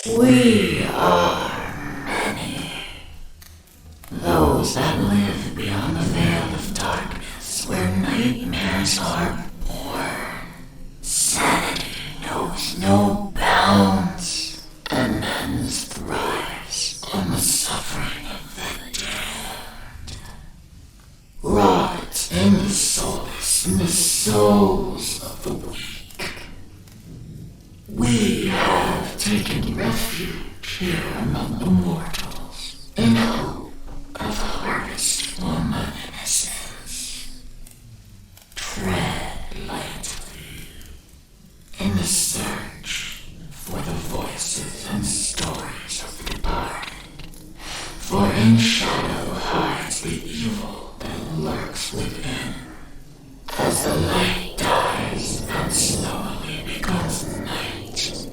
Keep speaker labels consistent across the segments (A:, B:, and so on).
A: We are many. Those that live beyond the veil of darkness where nightmares are born. Sanity knows no bounds, and men's thrives on the suffering of the damned. Rot in the souls of the weak. We have taken refuge here among the mortals in hope of harvest from innocence. Tread lightly in the search for the voices and stories of the departed, for in shadow hides the evil that lurks within. As the light dies and slowly becomes night,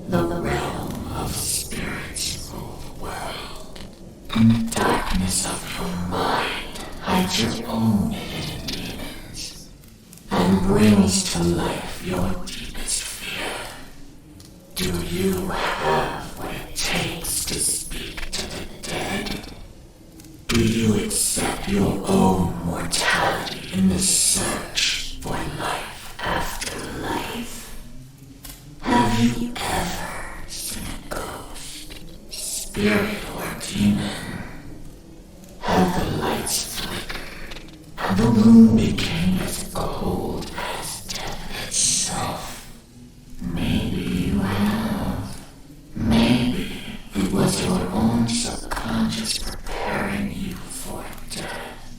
A: the realm of spirits rule the world. In the darkness of your mind hides your own hidden demons, and brings to life your deepest fear. Do you have what it takes to speak to the dead? Do you accept your own mortality in the search for life after life? Have you ever seen a ghost, spirit, or demon? Have the lights flickered and the room became as cold as death itself? Maybe you have. Maybe it was your own subconscious preparing you for death.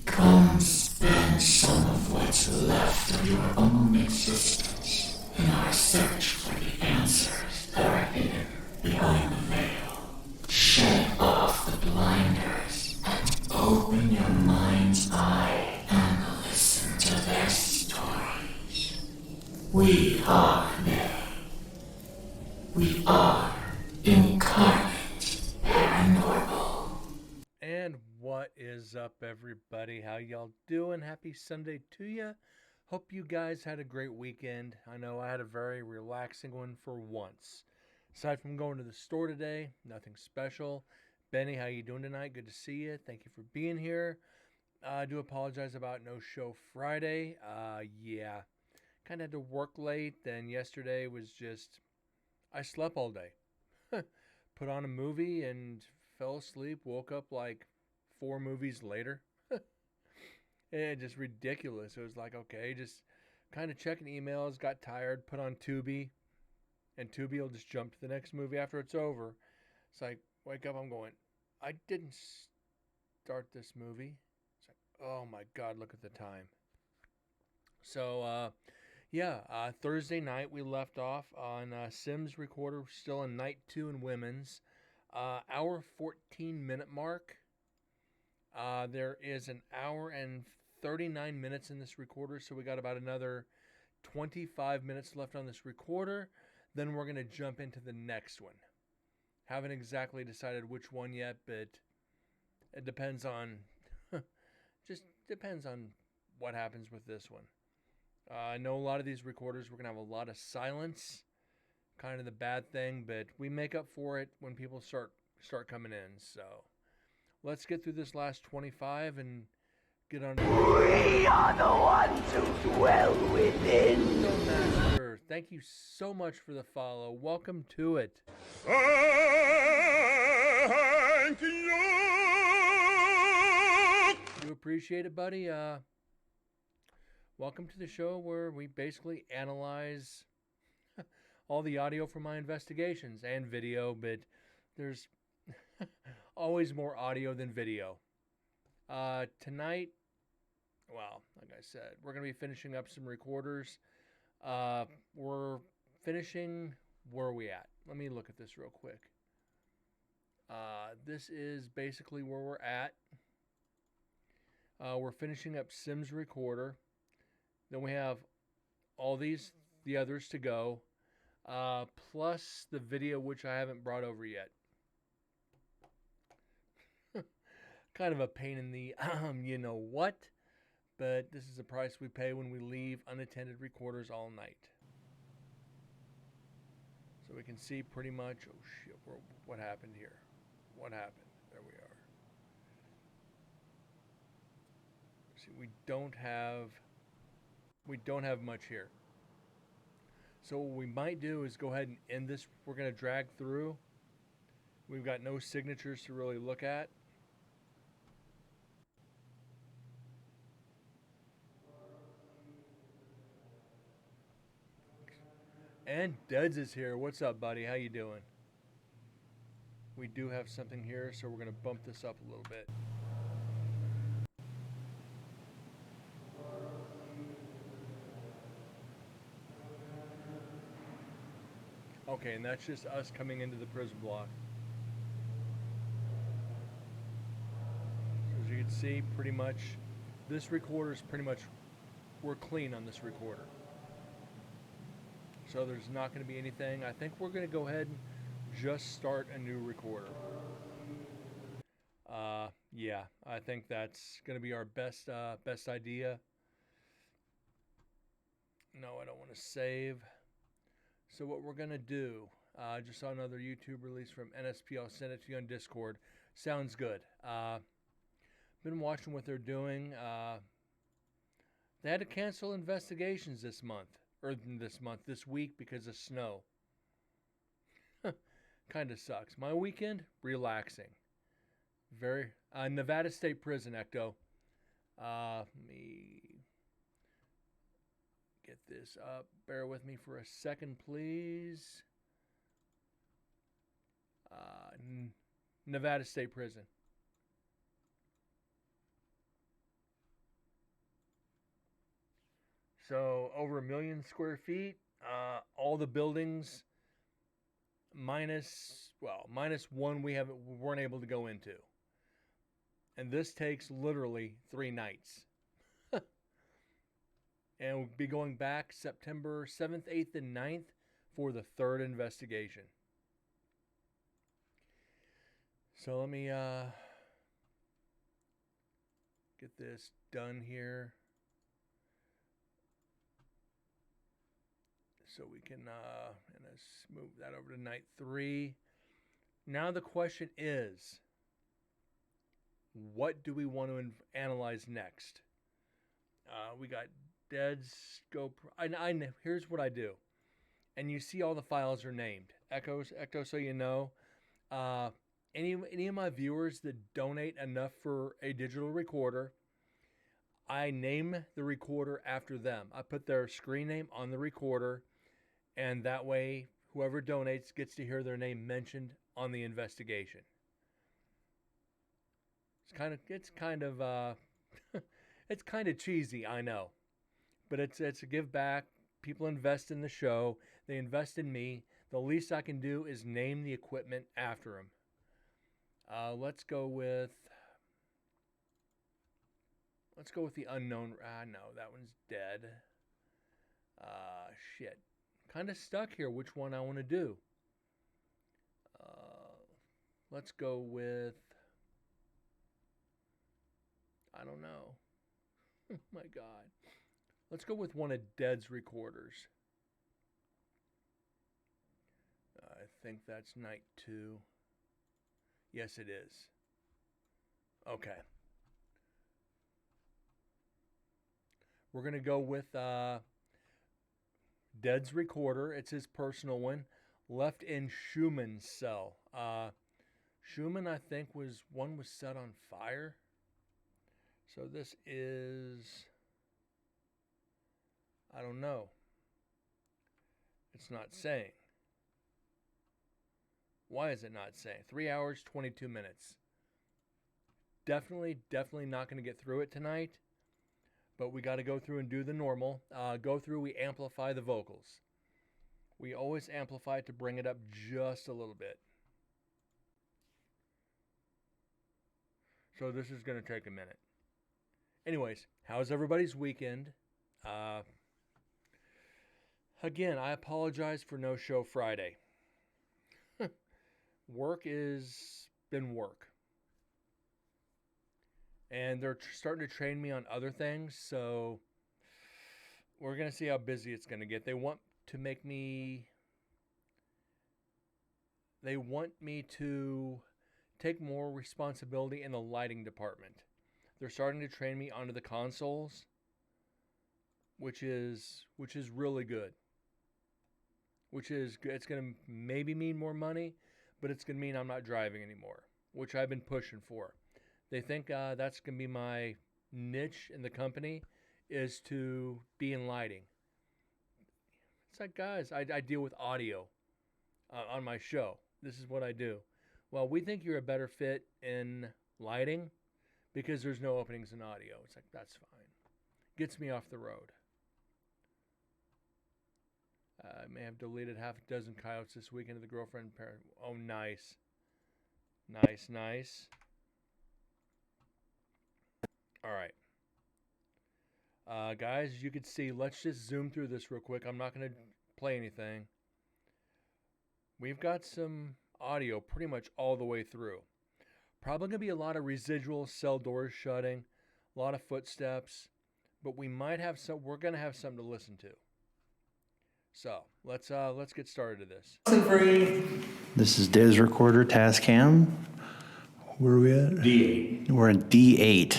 A: Come spend some of what's left of your own existence in our search for the answers that are hidden behind the veil. Shed off the blinders and open your mind's eye and listen to their stories. We are they. We are incarnate paranormal.
B: And what is up, everybody? How y'all doing? Happy Sunday to you. Hope you guys had a great weekend. I know I had a very relaxing one for once. Aside from going to the store today, nothing special. Benny, how you doing tonight? Good to see you. Thank you for being here. I do apologize about no show Friday. Yeah, kind of had to work late. Then yesterday was just, I slept all day. Put on a movie and fell asleep. Woke up like 4 movies later. Just ridiculous. It was like, okay, just kind of checking emails, got tired, put on Tubi, and Tubi will just jump to the next movie after it's over. It's like, wake up, I'm going, I didn't start this movie. It's like, oh my God, look at the time. So, Thursday night we left off on Sims Recorder, still in night 2 in women's. Hour 14-minute mark. There is an hour and 39 minutes in this recorder, so we got about another 25 minutes left on this recorder. Then we're going to jump into the next one. Haven't exactly decided which one yet, but it depends on, just depends on what happens with this one. I know a lot of these recorders, we're going to have a lot of silence, kind of the bad thing, but we make up for it when people start coming in. So let's get through this last 25 and get on.
C: We are the ones who dwell within.
B: So, Master, thank you so much for the follow. Welcome to it.
D: Thank you.
B: You appreciate it, buddy? Welcome to the show where we basically analyze all the audio from my investigations and video, but there's always more audio than video. Tonight, well, like I said, we're going to be finishing up some recorders. We're finishing, where are we at? Let me look at this real quick. This is basically where we're at. We're finishing up Sims Recorder. Then we have all the others to go, plus the video, which I haven't brought over yet. Kind of a pain in the, you know what? But this is the price we pay when we leave unattended recorders all night. So we can see pretty much, oh shit, what happened here? What happened? There we are. See, we don't have much here. So what we might do is go ahead and end this. We're going to drag through. We've got no signatures to really look at. And Duds is here. What's up, buddy? How you doing? We do have something here, so we're going to bump this up a little bit. Okay, and that's just us coming into the prison block. So as you can see, pretty much, this recorder is pretty much, we're clean on this recorder. So there's not going to be anything. I think we're going to go ahead and just start a new recorder. Yeah, I think that's going to be our best idea. No, I don't want to save. So what we're going to do, I just saw another YouTube release from NSP. I'll send it to you on Discord. Sounds good. Been watching what they're doing. They had to cancel investigations this week because of snow. Kind of sucks. My weekend, relaxing. Very Nevada State Prison, Ecto. Let me get this up. Bear with me for a second, please. Nevada State Prison. So over 1 million square feet. All the buildings minus one we weren't able to go into. And this takes literally 3 nights. And we'll be going back September 7th, 8th, and 9th for the 3rd investigation. So let me get this done here. So we can and let's move that over to night 3. Now the question is, what do we want to analyze next? We got dead scope. Here's what I do, and you see all the files are named. Ecto, so you know. Any of my viewers that donate enough for a digital recorder, I name the recorder after them. I put their screen name on the recorder, and that way whoever donates gets to hear their name mentioned on the investigation. It's kind of it's kind of cheesy, I know, but it's a give back. People invest in the show. They invest in me. The least I can do is name the equipment after them. Let's go with the unknown. No, that one's dead. Shit. Kind of stuck here which one I want to do. Let's go with, I don't know. Oh my God. Let's go with one of Dead's recorders. I think that's night 2. Yes, it is. Okay. We're going to go with Dead's recorder. It's his personal one. Left in Schumann's cell. Schumann, I think, was set on fire. So this is, I don't know. It's not saying. Why is it not saying? 3 hours, 22 minutes. Definitely not going to get through it tonight. But we got to go through and do the normal. We amplify the vocals. We always amplify it to bring it up just a little bit. So this is going to take a minute. Anyways, how's everybody's weekend? Again, I apologize for no show Friday. Work is been work. And they're starting to train me on other things, so we're going to see how busy it's going to get. They want to make me they want me to take more responsibility in the lighting department. They're starting to train me onto the consoles, which is really good. Which is good. It's going to maybe mean more money, but it's going to mean I'm not driving anymore, which I've been pushing for. They think that's going to be my niche in the company, is to be in lighting. It's like, guys, I deal with audio on my show. This is what I do. Well, we think you're a better fit in lighting because there's no openings in audio. It's like, that's fine. Gets me off the road. I may have deleted half a dozen coyotes this weekend of the girlfriend parent. Oh, nice. Nice. All right. Guys, as you can see, let's just zoom through this real quick. I'm not going to play anything. We've got some audio pretty much all the way through. Probably going to be a lot of residual cell doors shutting, a lot of footsteps, but we might have some. We're going to have something to listen to. So let's get started to this.
E: This is Des Recorder Tascam. Where are we at?
F: D8.
E: We're in D8.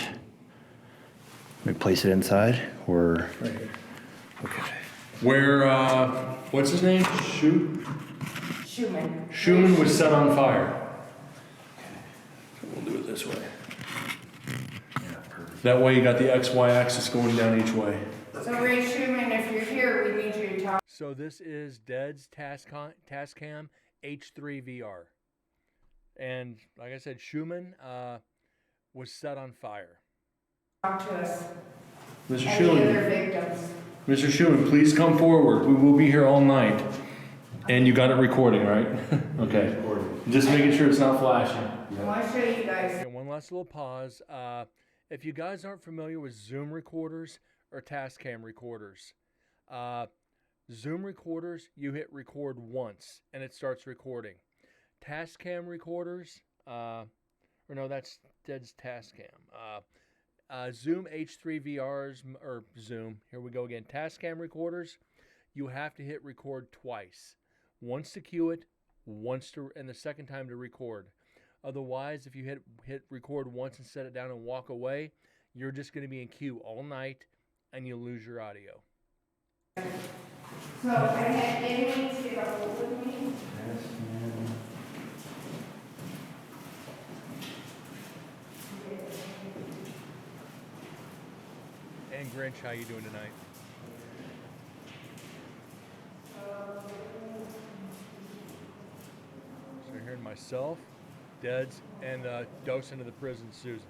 E: Let me place it inside. We're
F: Right here.
E: okay.
F: Where, what's his name?
G: Schumann.
F: Schumann was set on fire.
E: We'll do it this way.
F: That way you got the XY axis going down each way.
G: So Ray Schumann, if you're here, we need you to talk
B: So this is Dead's Tascam H3 VR. And like I said, Schumann was set on fire.
G: to us.
F: Mr.
G: Any other
F: Schumann,
G: victims?
F: Mr. Schumann, please come forward. We will be here all night. And you got it recording, right? Okay. Just making sure it's not flashing.
G: I want to show you guys.
B: Okay, one last little pause. If you guys aren't familiar with Zoom recorders or Tascam recorders, Zoom recorders, you hit record once and it starts recording. Tascam recorders, or no, that's Dead's Tascam. Zoom H3 VRs, or Zoom, here we go again. Tascam recorders, you have to hit record twice. Once to cue it, and the second time to record. Otherwise, if you hit record once and set it down and walk away, you're just going to be in queue all night and you lose your audio.
G: So I had anyone to get a hold of me.
B: And Grinch, how you doing tonight? So you're hearing myself, Deads, and Dose into the prison, Susan.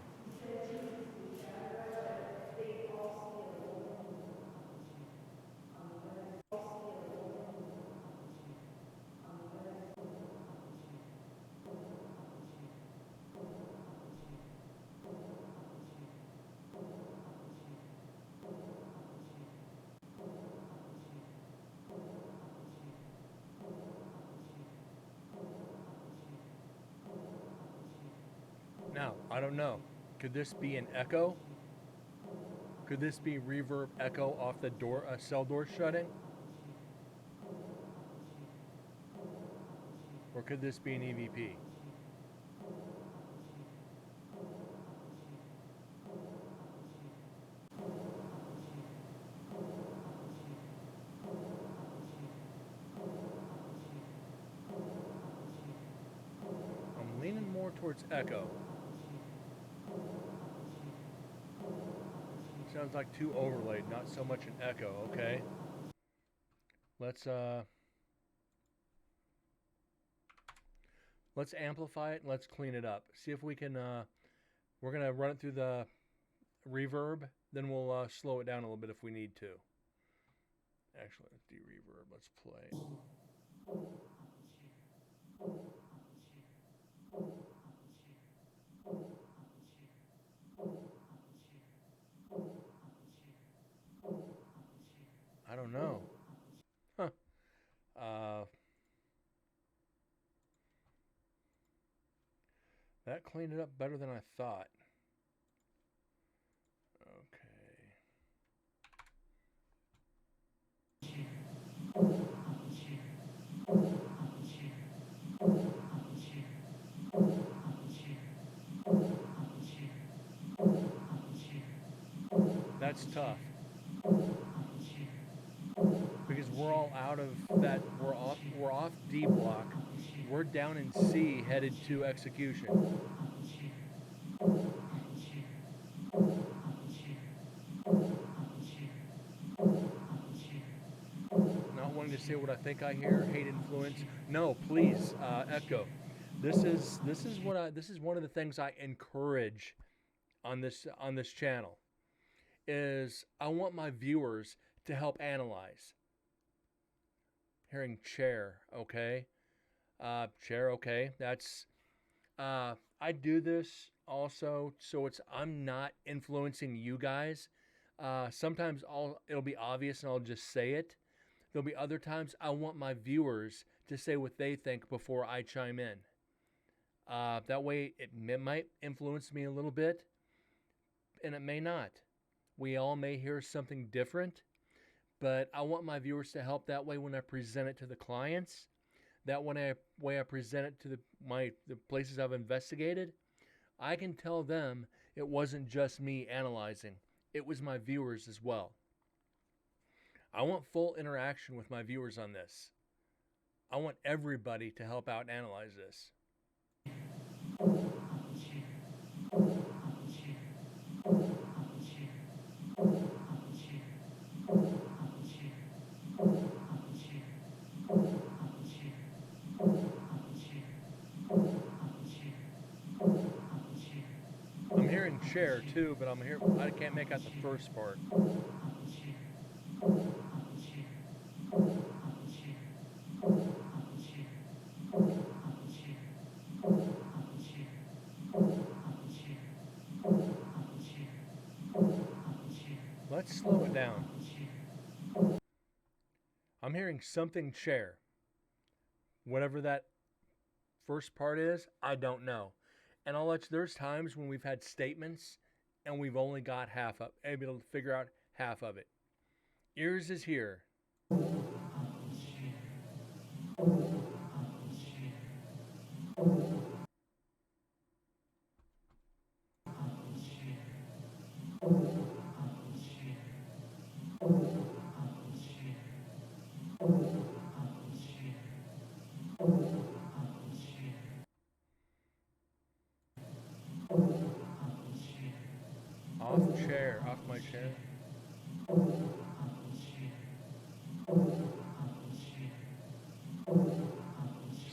B: Now, I don't know. Could this be an echo? Could this be reverb echo off the door, cell door shutting? Or could this be an EVP? I'm leaning more towards echo. Sounds like too overlaid, not so much an echo. Okay. Let's amplify it and let's clean it up. See if we can we're going to run it through the reverb, then we'll slow it down a little bit if we need to. Actually, let's de-reverb. Let's play. I don't know. Huh. That cleaned it up better than I thought. Okay. it's tough. Because we're all out of that, we're off D block. We're down in C headed to execution. Not wanting to say what I think I hear, hate influence. No, please, Echo. This is one of the things I encourage on this channel. Is I want my viewers to help analyze. Hearing chair, okay? Chair, okay. That's I do this also so I'm not influencing you guys. Sometimes it'll be obvious and I'll just say it. There'll be other times I want my viewers to say what they think before I chime in. That way it might influence me a little bit, and it may not. We all may hear something different, but I want my viewers to help that way when I present it to the clients. That way I present it to the places I've investigated, I can tell them it wasn't just me analyzing. It was my viewers as well. I want full interaction with my viewers on this. I want everybody to help out and analyze this. I'm hearing chair too, but I can't make out the first part. Let's slow it down. I'm hearing something chair. Whatever that first part is, I don't know. And there's times when we've had statements and we've only got able to figure out half of it. Ears is here. Off my chair.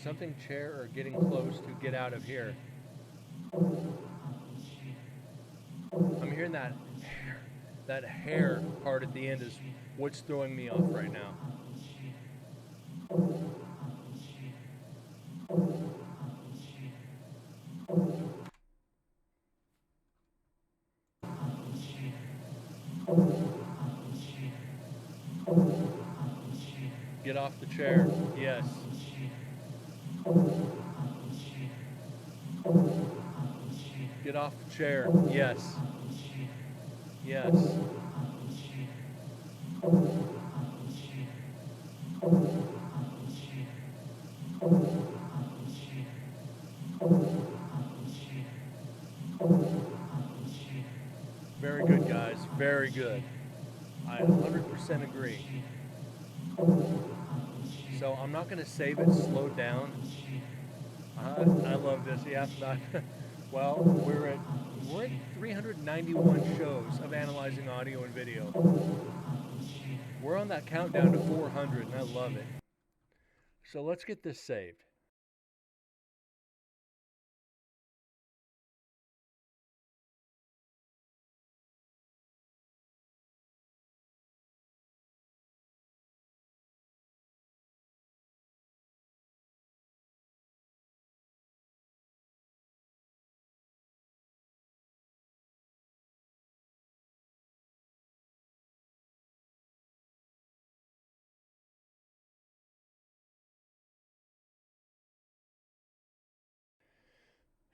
B: Something chair or getting close to get out of here. I'm hearing that hair part at the end is what's throwing me off right now. Get off the chair. Yes. Get off the chair. Yes. Yes. Very good, guys. Very good. I 100% agree. So I'm not going to save it slowed down. I love this. Yeah, not. Well, we're at 391 shows of analyzing audio and video. We're on that countdown to 400, and I love it. So let's get this saved.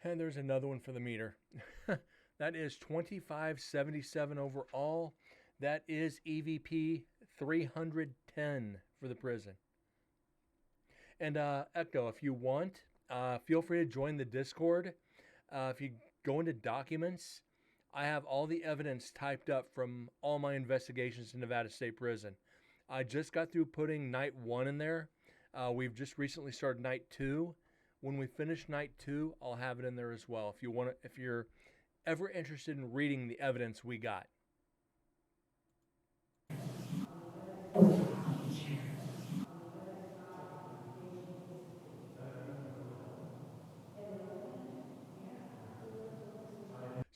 B: And there's another one for the meter. That is 2577 overall. That is EVP 310 for the prison. And Echo, if you want, feel free to join the Discord. If you go into documents, I have all the evidence typed up from all my investigations in Nevada State Prison. I just got through putting night 1 in there. We've just recently started night 2. When we finish night 2, I'll have it in there as well. If you're ever interested in reading the evidence we got.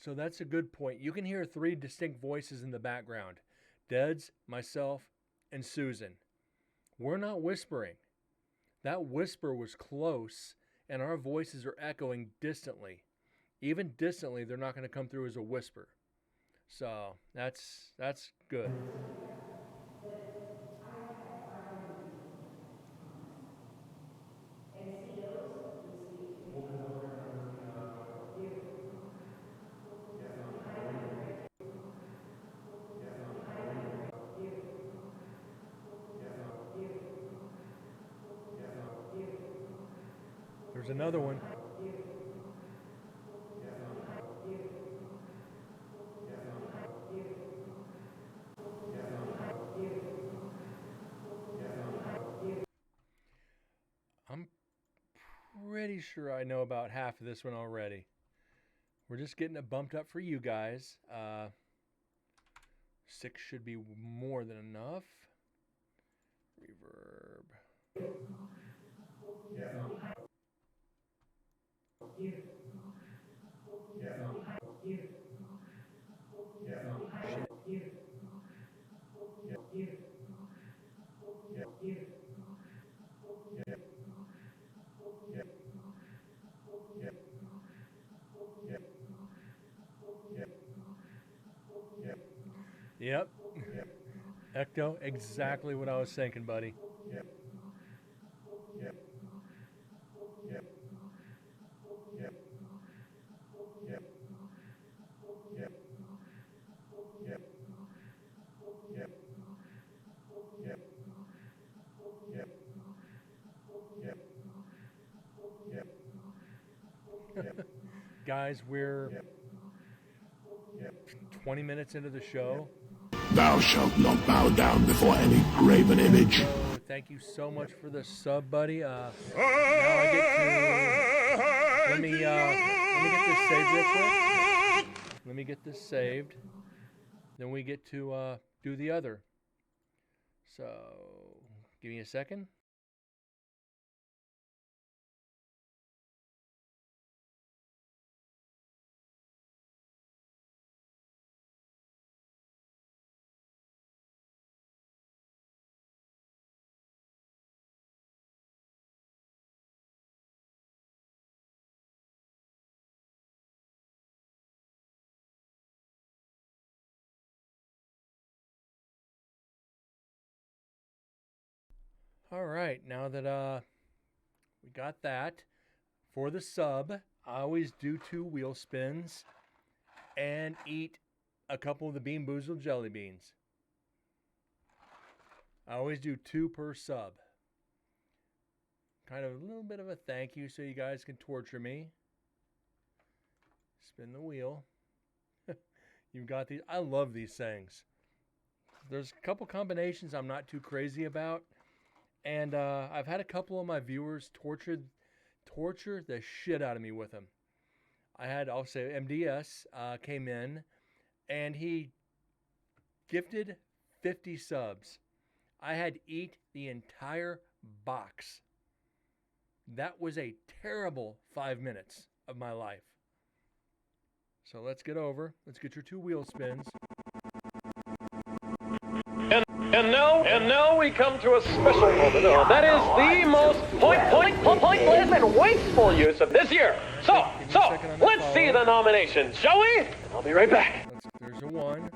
B: So that's a good point. You can hear 3 distinct voices in the background. Deds, myself, and Susan. We're not whispering. That whisper was close, and our voices are echoing distantly. Even distantly, they're not going to come through as a whisper. So that's good. There's another one. I'm pretty sure I know about half of this one already. We're just getting it bumped up for you guys. 6 should be more than enough. Reverb. Yep. Ecto, exactly what I was thinking, buddy. Guys, we're 20 minutes into the show.
D: Thou shalt not bow down before any graven image.
B: So thank you so much for the sub, buddy. Now I get to let me get this saved real quick. Let me get this saved. Then we get to do the other. So give me a second. All right, now that we got that, for the sub, I always do 2 wheel spins and eat a couple of the Bean Boozled jelly beans. I always do 2 per sub. Kind of a little bit of a thank you so you guys can torture me. Spin the wheel. You've got these. I love these things. There's a couple combinations I'm not too crazy about. And I've had a couple of my viewers torture the shit out of me with them. I'll say MDS came in and he gifted 50 subs. I had to eat the entire box. That was a terrible 5 minutes of my life. So let's get your 2 wheel spins.
H: And now we come to a special moment. That is the most pointless and wasteful use of this year. So let's see the nominations, shall we? I'll be right back.
B: There's a 1.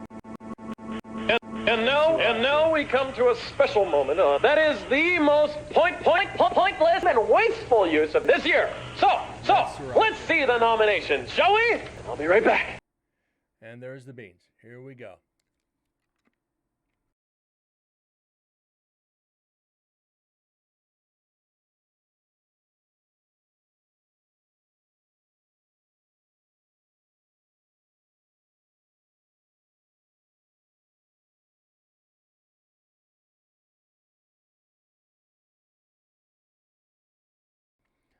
H: And now we come to a special moment. That is the most pointless and wasteful use of this year. So let's see the nominations, shall we? I'll be right back.
B: And there's the beans. Here we go.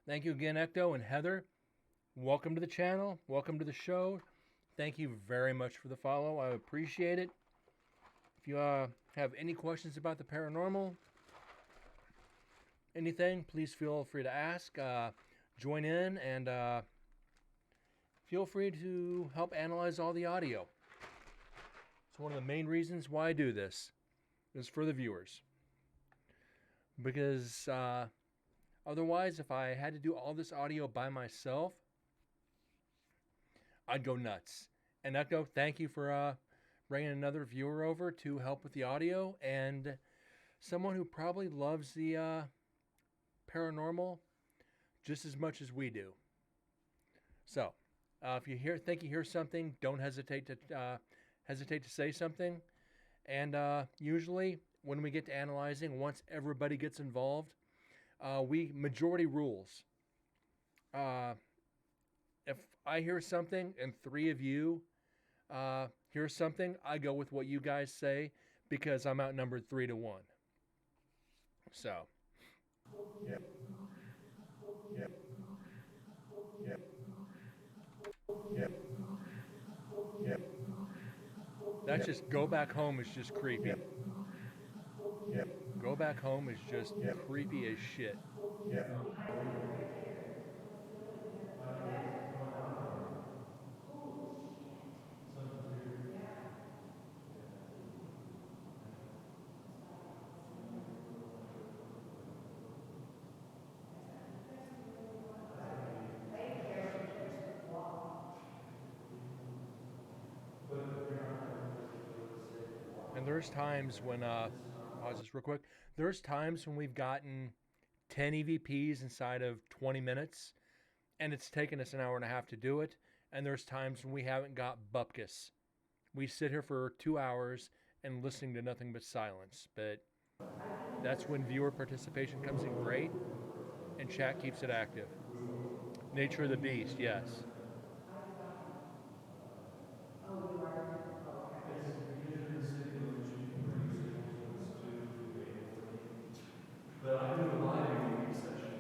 B: Thank you again, Ecto and Heather. Welcome to the channel. Welcome to the show. Thank you very much for the follow. I appreciate it. If you have any questions about the paranormal, anything, please feel free to ask. Join in and feel free to help analyze all the audio. It's one of the main reasons why I do this is for the viewers. Because otherwise, if I had to do all this audio by myself, I'd go nuts. And Echo, thank you for bringing another viewer over to help with the audio, and someone who probably loves the paranormal just as much as we do. So, if you think you hear something, don't hesitate to say something. And usually, when we get to analyzing, once everybody gets involved, we majority rules. If I hear something and 3 of you hear something, I go with what you guys say because I'm outnumbered 3-1. So. That's just Go Back Home is just creepy. Go Back Home is just creepy as shit. And there's times when, pause this real quick. There's times when we've gotten 10 EVPs inside of 20 minutes, and it's taken us an hour and a half to do it. And there's times when we haven't got bupkis. We sit here for 2 hours and listening to nothing but silence. But that's when viewer participation comes in great, and chat keeps it active. Nature of the beast, yes.
F: But I do a live EVP session.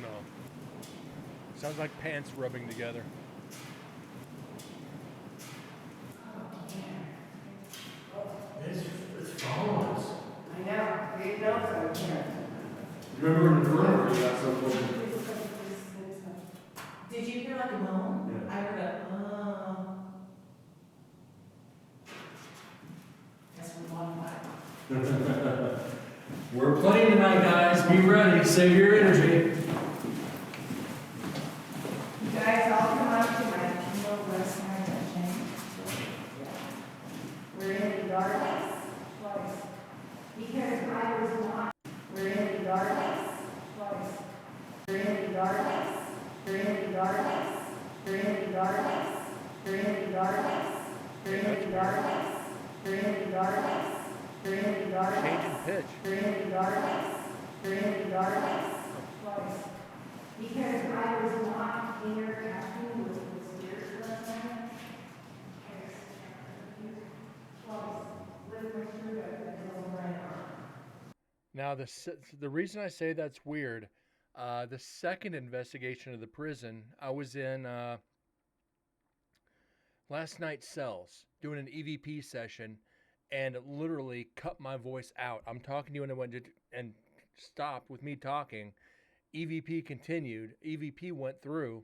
B: No. Sounds like pants rubbing together.
F: It's following us.
G: I know, we know so, yeah.
F: Remember in the room where you got so close?
A: Did you hear like a moan?
F: Yeah.
A: I heard a, That's one by.
F: We're playing tonight, guys. Be ready. Save your energy.
G: You guys all come up to my Kindle West Night at Shane. We're in the darkness twice. Because I was not. We're in the darkness twice. We're in the darkness. We're in the darkness. We're in the darkness. We're in the darkness. We're in the darkness. We're in the darkness. We're in the darkness.
B: Changing pitch.
G: We're in the darkness. We're in the darkness twice. Because I was not interacting with the spirits last night. Twice. With my screwdriver that was on my arm.
B: Now, the reason I say that's weird, the second investigation of the prison, I was in last night's cells doing an EVP session, and it literally cut my voice out. I'm talking to you, and it went and stopped with me talking. EVP continued. EVP went through,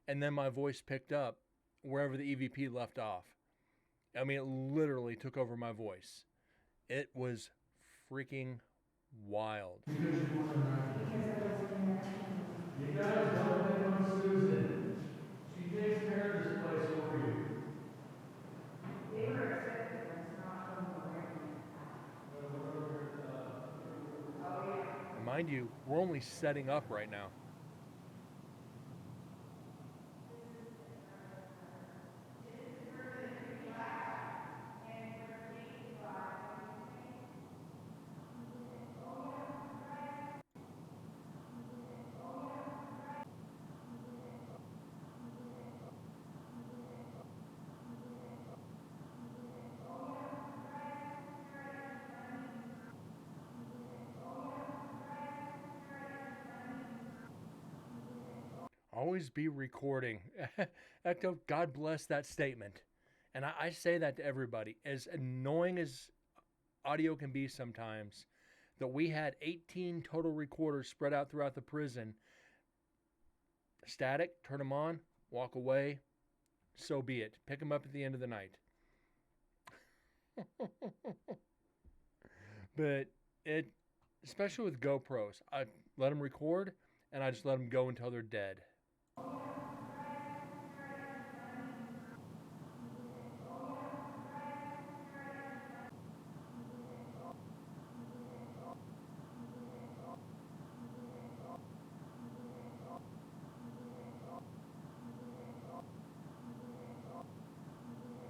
B: and then my voice picked up wherever the EVP left off. I mean, it literally took over my voice. It was freaking wild.
F: You guys don't pick on Susan. She takes care of this place for you.
G: They were accepted, it's not from the right. Oh, yeah.
B: And mind you, we're only setting up right now. Always be recording. Ecto, God bless that statement. And I say that to everybody. As annoying as audio can be sometimes, that we had 18 total recorders spread out throughout the prison. Static, turn them on, walk away, so be it. Pick them up at the end of the night. But it, especially with GoPros, I let them record and I just let them go until they're dead.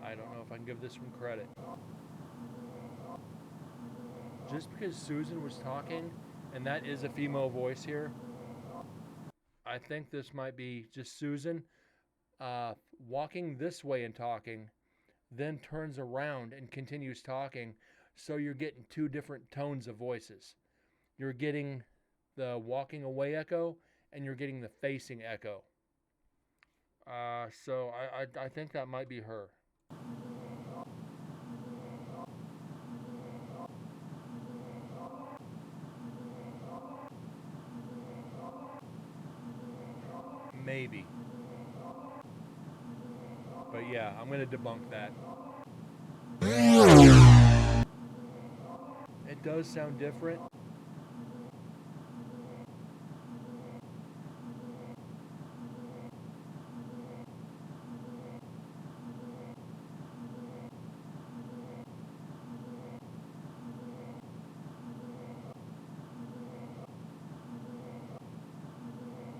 B: I don't know if I can give this one credit. Just because Susan was talking, and that is a female voice here, I think this might be just Susan walking this way and talking, then turns around and continues talking. So you're getting two different tones of voices. You're getting the walking away echo, and you're getting the facing echo. So I think that might be her. Maybe. But yeah, I'm going to debunk that. It does sound different.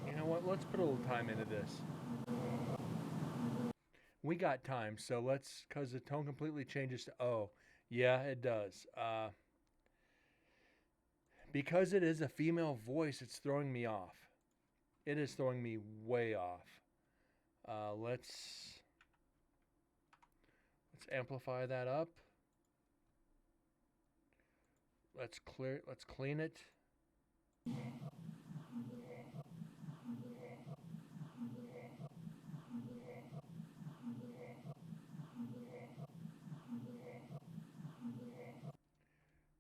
B: You know what? Let's put a little time into this. We got time, so let's, because the tone completely changes to oh. Yeah, it does. Because it is a female voice, it's throwing me off. It is throwing me way off. Let's amplify that up. Let's clean it.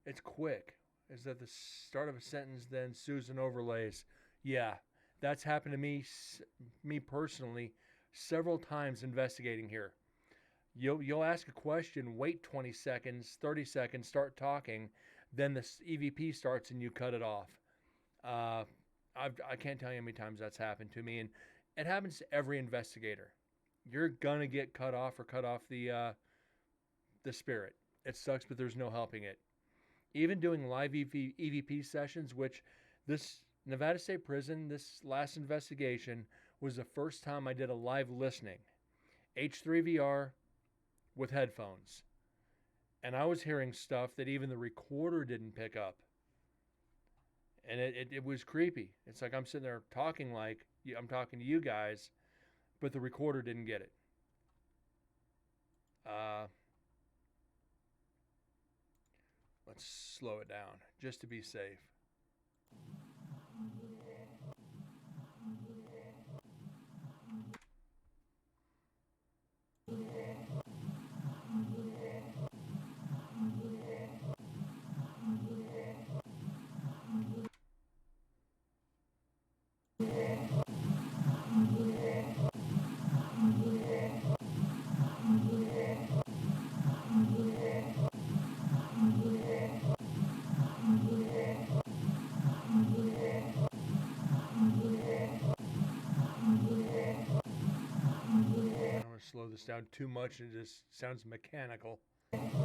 B: It's quick. Is that the start of a sentence, then Susan overlays? Yeah, that's happened to me personally, several times investigating here. You'll ask a question, wait 20 seconds, 30 seconds, start talking, then the EVP starts and you cut it off. I can't tell you how many times that's happened to me, and it happens to every investigator. You're gonna get cut off the spirit. It sucks, but there's no helping it. Even doing live EVP sessions, which this Nevada State Prison, this last investigation, was the first time I did a live listening. H3VR with headphones. And I was hearing stuff that even the recorder didn't pick up. And it was creepy. It's like I'm sitting there talking like I'm talking to you guys, but the recorder didn't get it. Let's slow it down just to be safe. Slow this down too much and it just sounds mechanical. I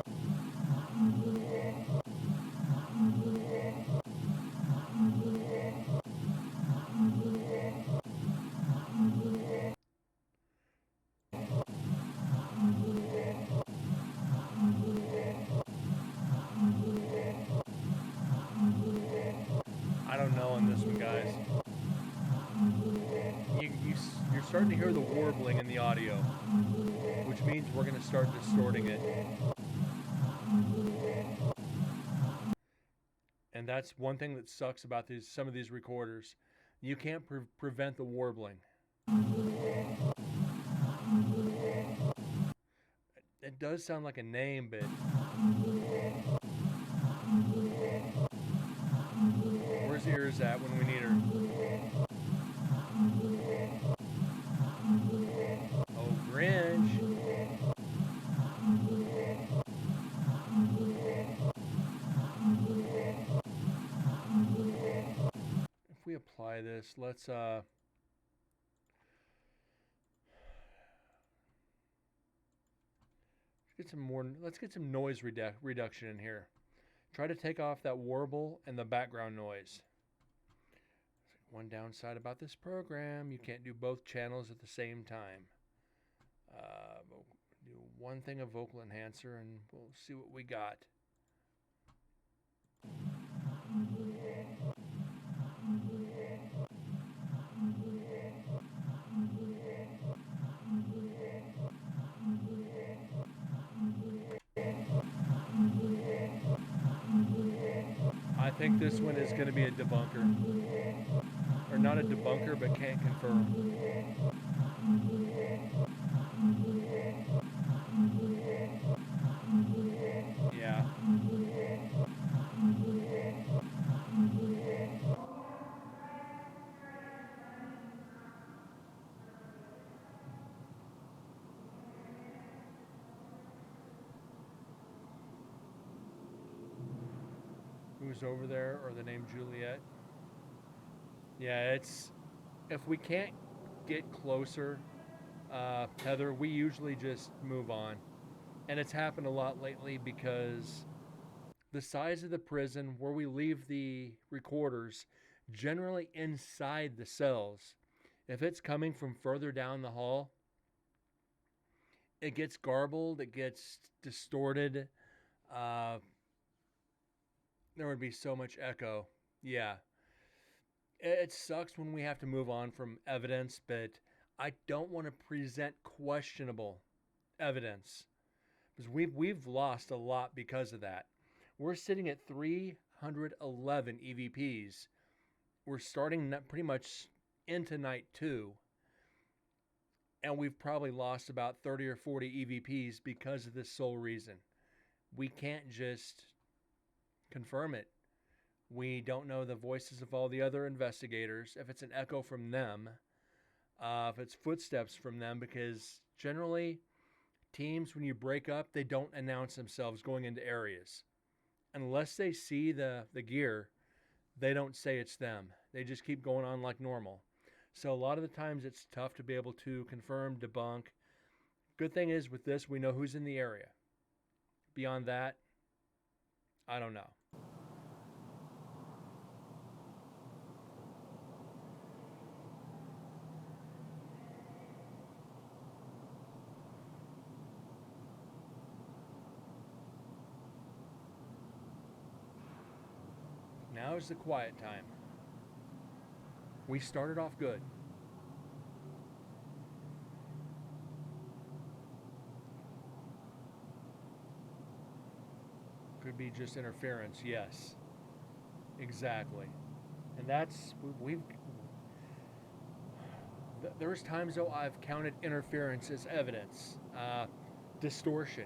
B: don't know on this one, guys. You're starting to hear the warbling in the audio, which means we're going to start distorting it. And that's one thing that sucks about some of these recorders. You can't prevent the warbling. does sound like a name, but where's Ears at when we need her? Oh, Grinch. If we apply this, let's let's get some noise reduction in here. Try to take off that warble and the background noise. One downside about this program, you can't do both channels at the same time. Do one thing of vocal enhancer and we'll see what we got. I think this one is going to be a debunker. Or not a debunker, but can't confirm. Yeah. Who's over there, or the name Juliet? Yeah, it's, if we can't get closer, Heather, we usually just move on. And it's happened a lot lately because the size of the prison where we leave the recorders, generally inside the cells, if it's coming from further down the hall, it gets garbled, it gets distorted. There would be so much echo. Yeah. It sucks when we have to move on from evidence, but I don't want to present questionable evidence because we've lost a lot because of that. We're sitting at 311 EVPs. We're starting pretty much into night 2, and we've probably lost about 30 or 40 EVPs because of this sole reason. We can't just confirm it. We don't know the voices of all the other investigators, if it's an echo from them, if it's footsteps from them, because generally teams, when you break up, they don't announce themselves going into areas. Unless they see the gear, they don't say it's them. They just keep going on like normal. So a lot of the times it's tough to be able to confirm, debunk. Good thing is with this, we know who's in the area. Beyond that, I don't know. Now is the quiet time. We started off good. Could be just interference, yes. Exactly. And that's, there's times though I've counted interference as evidence. Distortion.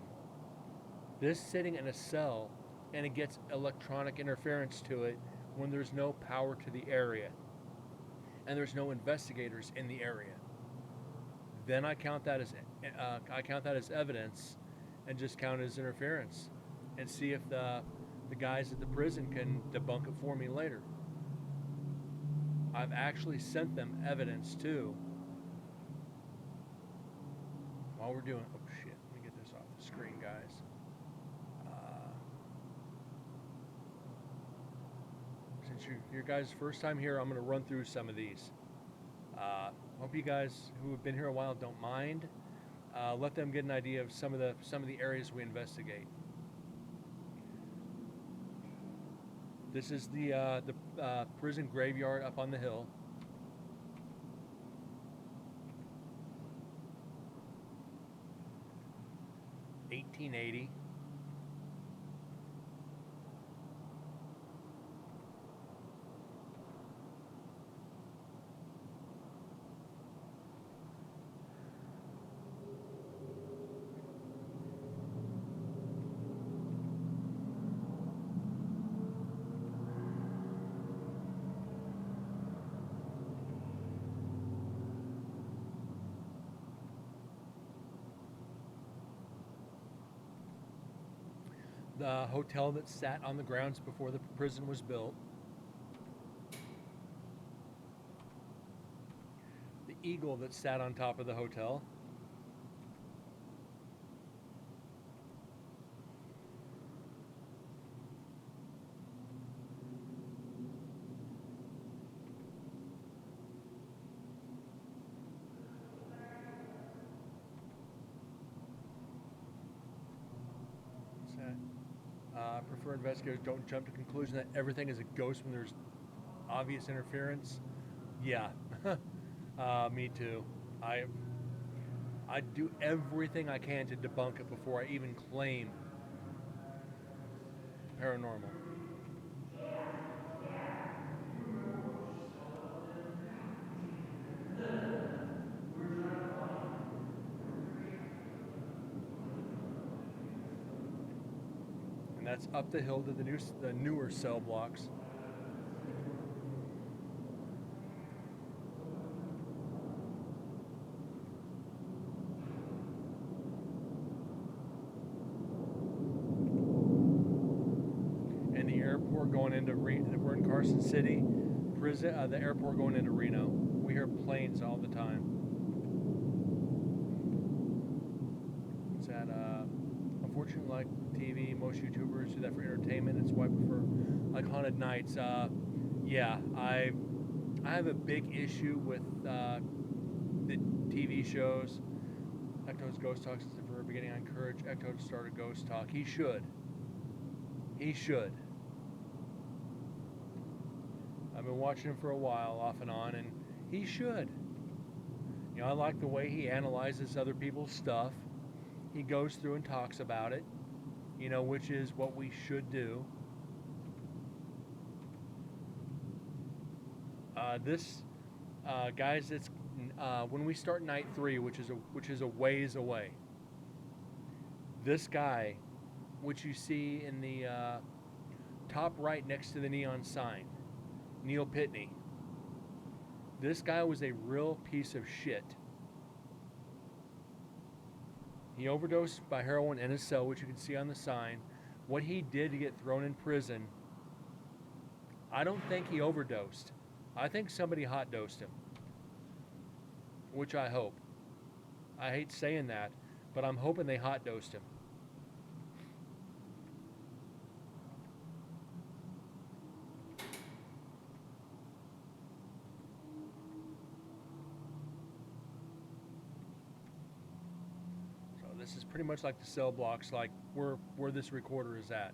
B: This sitting in a cell and it gets electronic interference to it when there's no power to the area and there's no investigators in the area. Then I count that as evidence and just count it as interference and see if the guys at the prison can debunk it for me later. I've actually sent them evidence too. While we're doing, oh shit, let me get this off the screen, guys. Since your guys' first time here, I'm going to run through some of these. Hope you guys who have been here a while don't mind. Let them get an idea of some of the areas we investigate. This is the prison graveyard up on the hill. $18.80. hotel that sat on the grounds before the prison was built. The eagle that sat on top of the hotel. Prefer investigators don't jump to conclusion that everything is a ghost when there's obvious interference. Yeah, me too. I do everything I can to debunk it before I even claim paranormal. And that's up the hill to the newer cell blocks. And the airport going into we're in Carson City, prison. The airport going into Reno. We hear planes all the time. It's at unfortunately, like TV, most YouTubers do that for entertainment. It's why I prefer like haunted nights. Yeah, I have a big issue with the TV shows. Ecto's Ghost Talk since the very beginning. I encourage Ecto to start a ghost talk. He should. He should. I've been watching him for a while, off and on, and he should. You know, I like the way he analyzes other people's stuff. He goes through and talks about it, you know, which is what we should do. Guys, it's when we start night 3, which is a ways away. This guy, which you see in the top right next to the neon sign, Neil Pitney. This guy was a real piece of shit. He overdosed by heroin in his cell, which you can see on the sign. What he did to get thrown in prison, I don't think he overdosed. I think somebody hot dosed him. Which I hope. I hate saying that, but I'm hoping they hot dosed him. This is pretty much like the cell blocks, like where this recorder is at.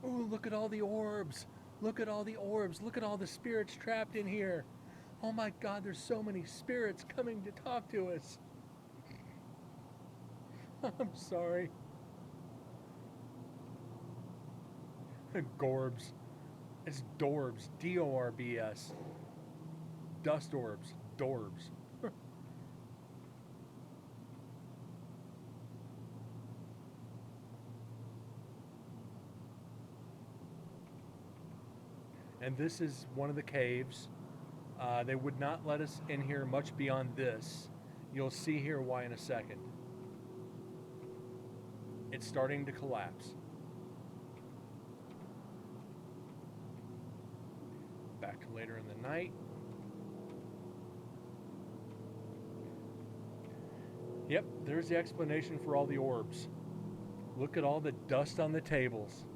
B: Oh, look at all the orbs. Look at all the orbs. Look at all the spirits trapped in here. Oh my God, there's so many spirits coming to talk to us. I'm sorry. Gorbs. It's Dorbs. D-O-R-B-S. Dust orbs. Dorbs. And this is one of the caves. They would not let us in here much beyond this. You'll see here why in a second. It's starting to collapse. Back to later in the night. Yep, there's the explanation for all the orbs. Look at all the dust on the tables.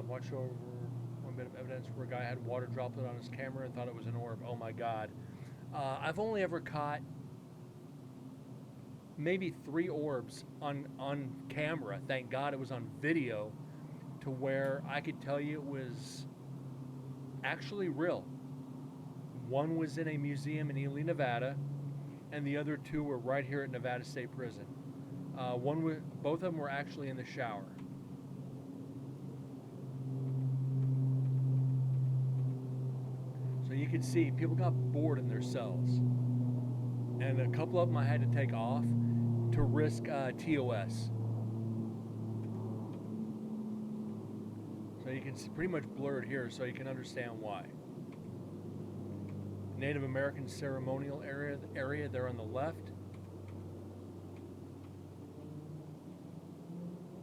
B: Watch over one bit of evidence where a guy had water droplet on his camera and thought it was an orb. Oh my God. I've only ever caught maybe 3 orbs on camera. Thank God it was on video, to where I could tell you it was actually real. One was in a museum in Ely, Nevada, and the other 2 were right here at Nevada State Prison. Both of them were actually in the shower. So you could see people got bored in their cells. And a couple of them I had to take off to risk TOS. So you can see pretty much blurred here, so you can understand why. Native American ceremonial area there on the left.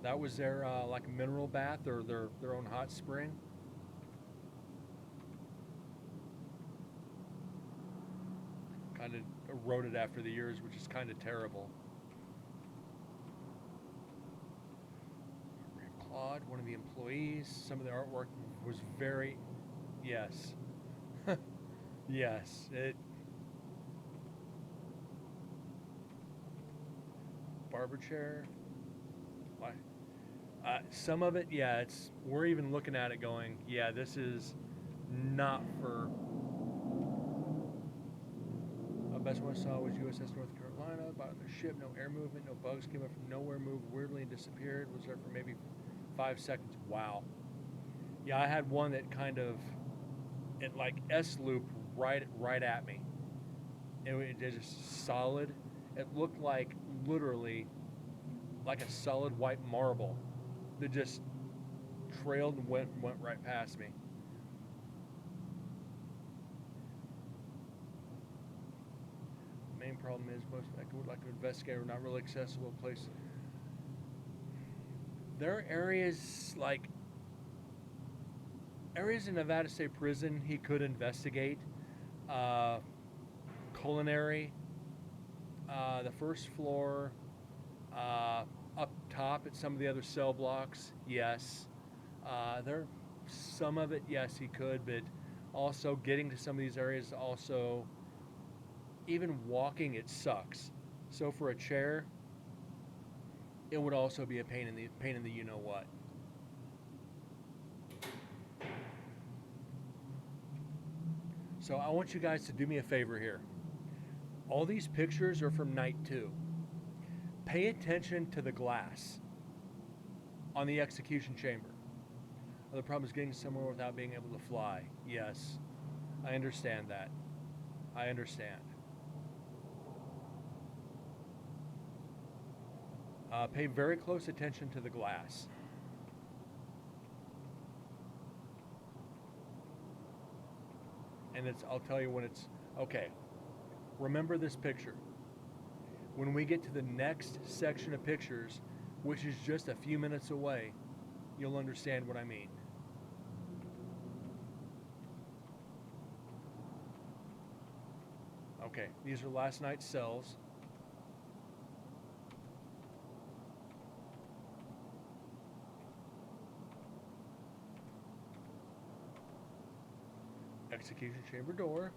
B: That was their like mineral bath or their own hot spring. Kind of eroded after the years, which is kind of terrible. Claude, one of the employees, some of the artwork was very, yes, yes, barber chair. Why? Some of it, yeah, we're even looking at it going, yeah, this is not for. Best one I saw was USS North Carolina. Bottom of the ship, no air movement, no bugs came up from nowhere, moved weirdly and disappeared. Was there for maybe 5 seconds. Wow. Yeah, I had one that kind of, it like S-looped right at me. It just solid. It looked like literally like a solid white marble that just trailed and went right past me. Main problem is most would like to investigate are not really accessible place. There are areas like in Nevada State Prison he could investigate. Culinary, the first floor, up top at some of the other cell blocks, yes. There, some of it, yes, he could, but also getting to some of these areas also. Even walking, it sucks. So for a chair, it would also be a pain in the you know what. So I want you guys to do me a favor here. All these pictures are from night 2. Pay attention to the glass on the execution chamber. The problem is getting somewhere without being able to fly. Yes, I understand that. I understand. Pay very close attention to the glass. And I'll tell you when it's, okay. Remember this picture. When we get to the next section of pictures, which is just a few minutes away, you'll understand what I mean. Okay, these are last night's cells. Execution chamber door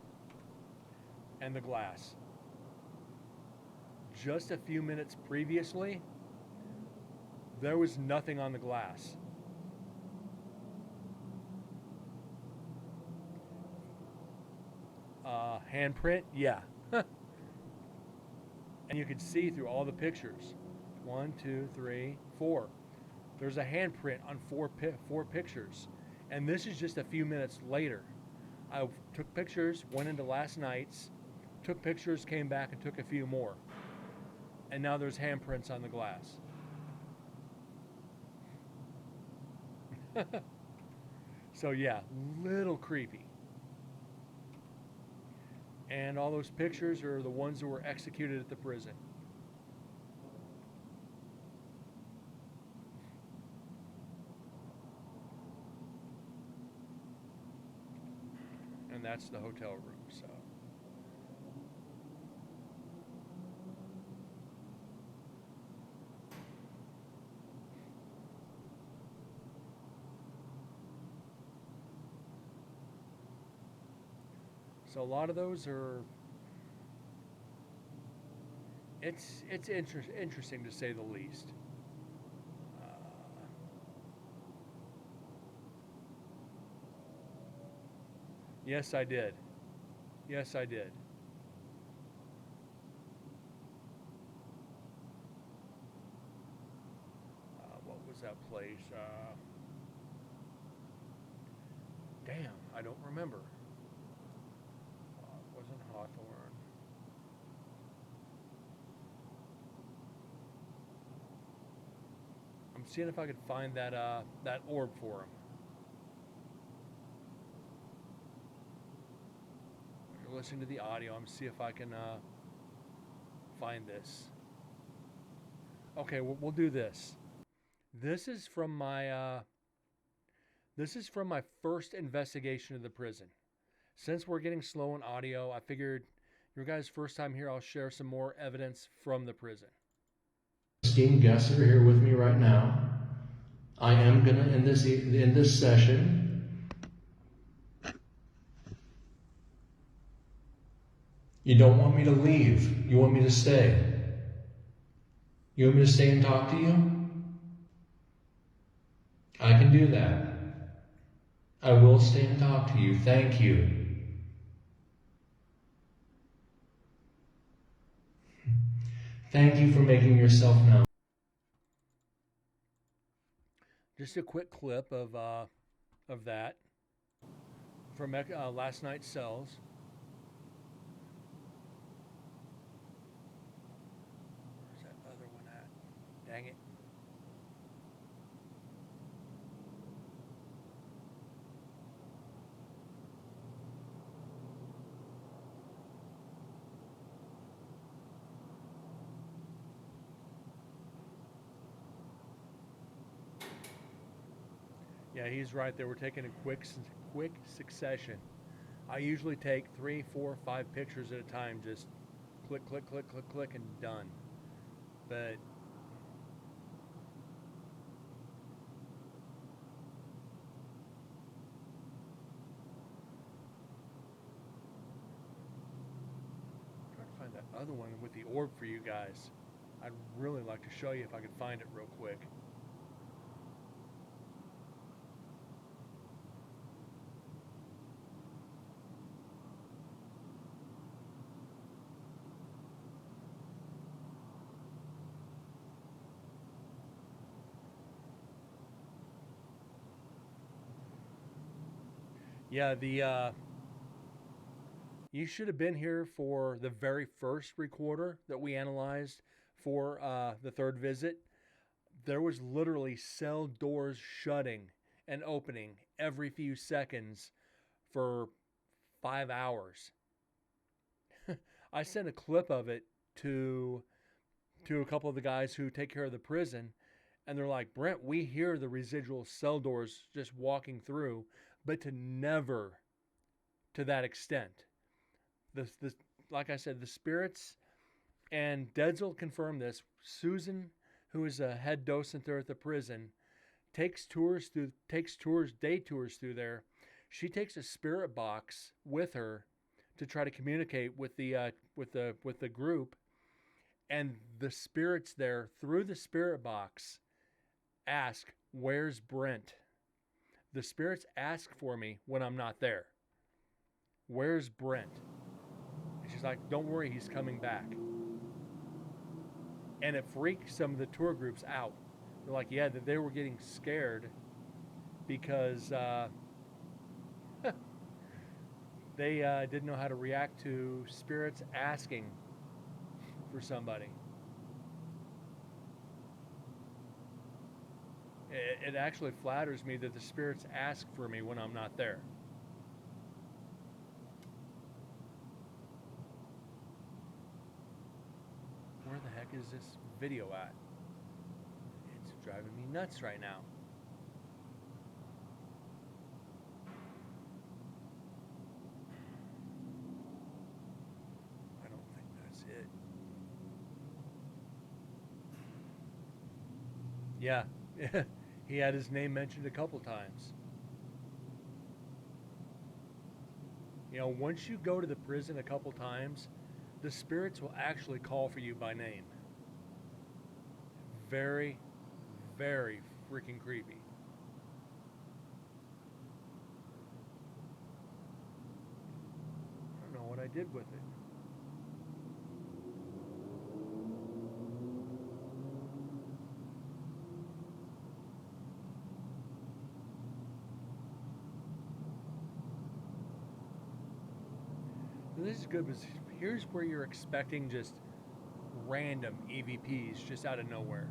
B: and the glass. Just a few minutes previously, there was nothing on the glass. Handprint, yeah. And you can see through all the pictures. 1, 2, 3, 4. There's a handprint on four pictures. And this is just a few minutes later. I took pictures, went into last night's, took pictures, came back and took a few more. And now there's handprints on the glass. So yeah, little creepy. And all those pictures are the ones that were executed at the prison. And that's the hotel room, so. So a lot of those are, it's interesting to say the least. Yes, I did. Yes, I did. What was that place? Damn, I don't remember. It wasn't Hawthorne. I'm seeing if I could find that orb for him. listening to the audio. I'm see if I can find this. Okay, we'll do this. This is from my first investigation of the prison. Since we're getting slow in audio, I figured your guys' first time here, I'll share some more evidence from the prison.
F: Esteemed guests that are here with me right now, I am gonna end this session. You don't want me to leave. You want me to stay. You want me to stay and talk to you? I can do that. I will stay and talk to you. Thank you. Thank you for making yourself known.
B: Just a quick clip of that from last night's cells. Where's that other one at? Dang it. Yeah, he's right there. We're taking a quick succession. I usually take 3, 4, 5 pictures at a time. Just click, click, click, click, click, and done. But I'm trying to find that other one with the orb for you guys. I'd really like to show you if I could find it real quick. Yeah, you should have been here for the very first recorder that we analyzed for the third visit. There was literally cell doors shutting and opening every few seconds for 5 hours. I sent a clip of it to a couple of the guys who take care of the prison, and they're like, Brent, we hear the residual cell doors just walking through, but to never to that extent. The like I said, the spirits, and Dedsel confirmed this. Susan, who is a head docent there at the prison, takes day tours through there. She takes a spirit box with her to try to communicate with the group, and the spirits there through the spirit box ask, "Where's Brent?" The spirits ask for me when I'm not there. Where's Brent? And she's like, don't worry, he's coming back. And it freaked some of the tour groups out. They're like, yeah, that they were getting scared because they didn't know how to react to spirits asking for somebody. It actually flatters me that the spirits ask for me when I'm not there. Where the heck is this video at? It's driving me nuts right now. I don't think that's it. Yeah. He had his name mentioned a couple times. You know, once you go to the prison a couple times, the spirits will actually call for you by name. Very, very freaking creepy. I don't know what I did with it. This is good because here's where you're expecting just random EVPs just out of nowhere.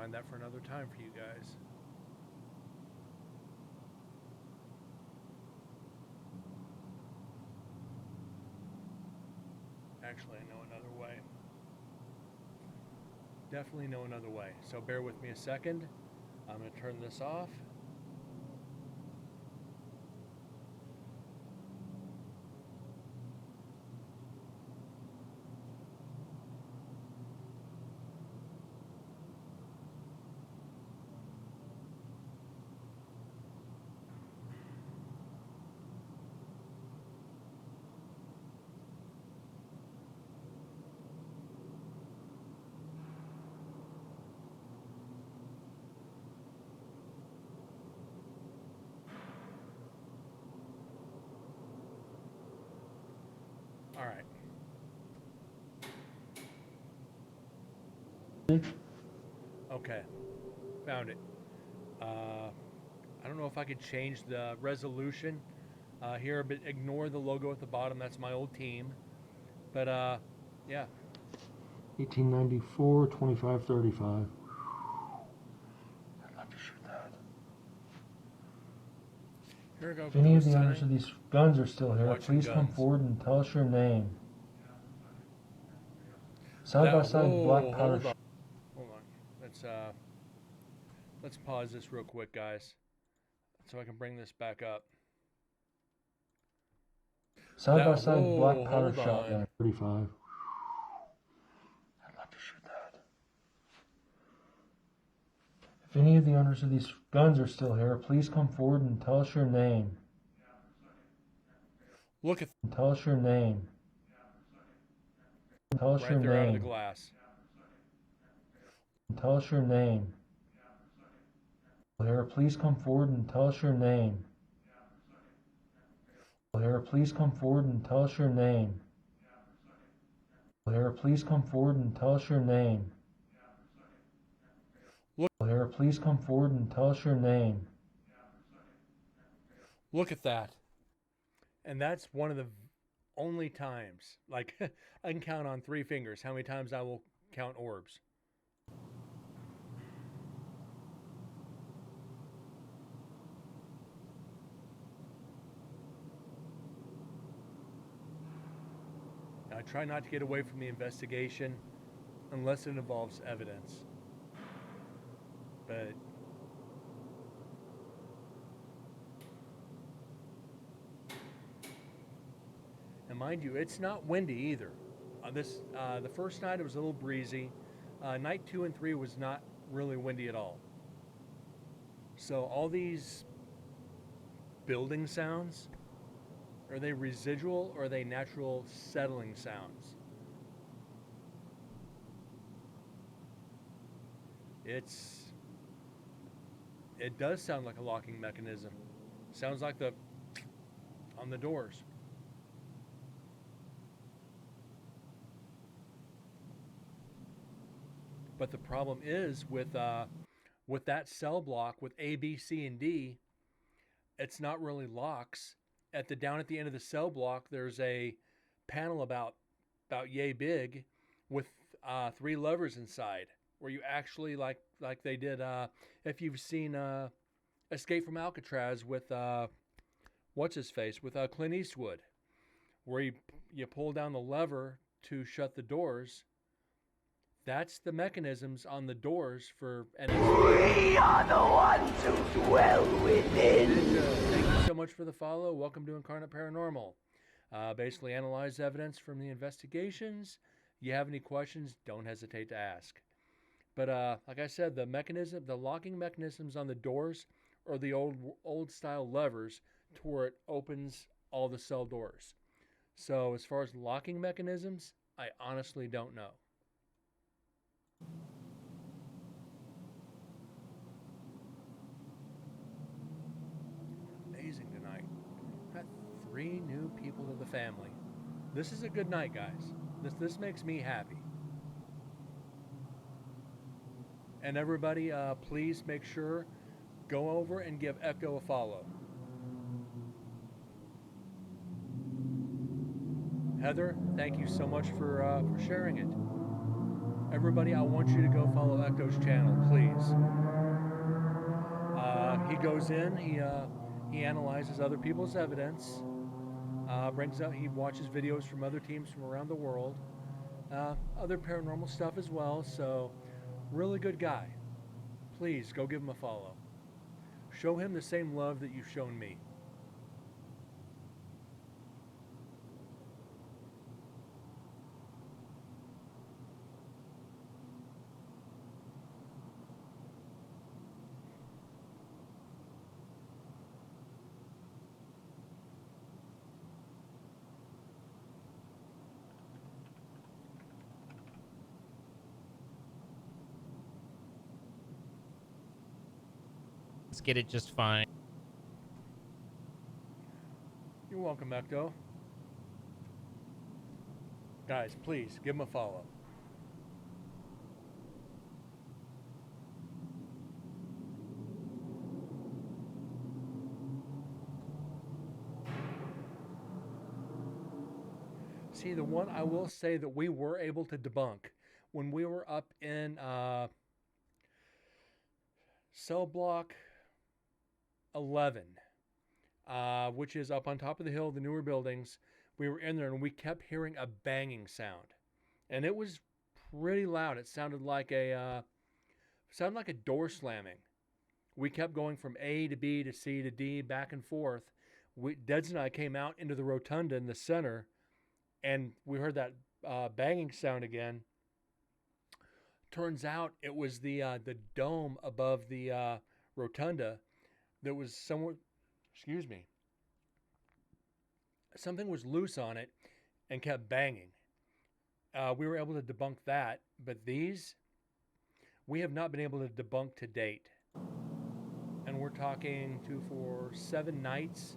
B: find that for another time for you guys. Actually, I know another way. Definitely know another way. So bear with me a second. I'm going to turn this off. All right. Okay, found it. I don't know if I could change the resolution here, but ignore the logo at the bottom. That's my old team. But yeah.
I: 1894, 2535.
E: I'd love to shoot that.
B: Here we go.
I: If any of the
B: Ghost
I: owners of
B: hunting.
I: these guns are still here,
B: Watching
I: please come
B: guns.
I: forward and tell us your name. Side by side black powder.
B: Hold on. Let's pause this real quick, guys, so I can bring this back up.
I: Side by side black powder
B: hold
I: shotgun.
B: on.
I: 35.
E: I'd love to shoot that.
I: If any of the owners of these guns are still here, please come forward and tell us your name.
B: Look at
I: Tell us your name. Tell us
B: right
I: your
B: there out of the
I: name.
B: glass.
I: Tell us your name. Here, please come forward and tell us your name. Here, please come forward and tell us your name. Here, please come forward and tell us your name. Here, please come forward and tell us your name.
B: Look at that. And that's one of the only times, like I can count on 3 fingers how many times I will count orbs. Now, I try not to get away from the investigation unless it involves evidence. But and mind you, it's not windy either. The first night it was a little breezy. Night 2 and 3 was not really windy at all. So all these building sounds, are they residual or are they natural settling sounds? It does sound like a locking mechanism. Sounds like the on the doors. But the problem is with that cell block with A, B, C, and D, it's not really locks. Down at the end of the cell block, there's a panel about yay big with 3 levers inside, where you actually like they did. If you've seen Escape from Alcatraz with what's his face with Clint Eastwood, where you pull down the lever to shut the doors. That's the mechanisms on the doors for. And
C: We are the ones who dwell within.
B: Thank you so much for the follow. Welcome to Incarnate Paranormal. Basically analyze evidence from the investigations. You have any questions, don't hesitate to ask. But like I said, the locking mechanisms on the doors are the old style levers to where it opens all the cell doors. So as far as locking mechanisms, I honestly don't know. Amazing tonight. Got 3 new people to the family. This is a good night, guys. This makes me happy. And everybody, please make sure go over and give Echo a follow. Heather, thank you so much for sharing it. Everybody, I want you to go follow Ecto's channel, please. He goes in, he analyzes other people's evidence, he watches videos from other teams from around the world, other paranormal stuff as well. So, really good guy. Please go give him a follow. Show him the same love that you've shown me.
J: Get it just fine.
B: You're welcome, Ecto. Guys, please give him a follow. See, the one I will say that we were able to debunk when we were up in cell block 11, which is up on top of the hill, the newer buildings. We were in there and we kept hearing a banging sound, and it was pretty loud. It sounded like a door slamming. We kept going from A to B to C to D, back and forth. Deds and I came out into the rotunda in the center, and we heard that banging sound again. Turns out it was the dome above the rotunda that was somewhat, something was loose on it and kept banging. We were able to debunk that, but these, we have not been able to debunk to date. And we're talking 2, 4, 7 nights.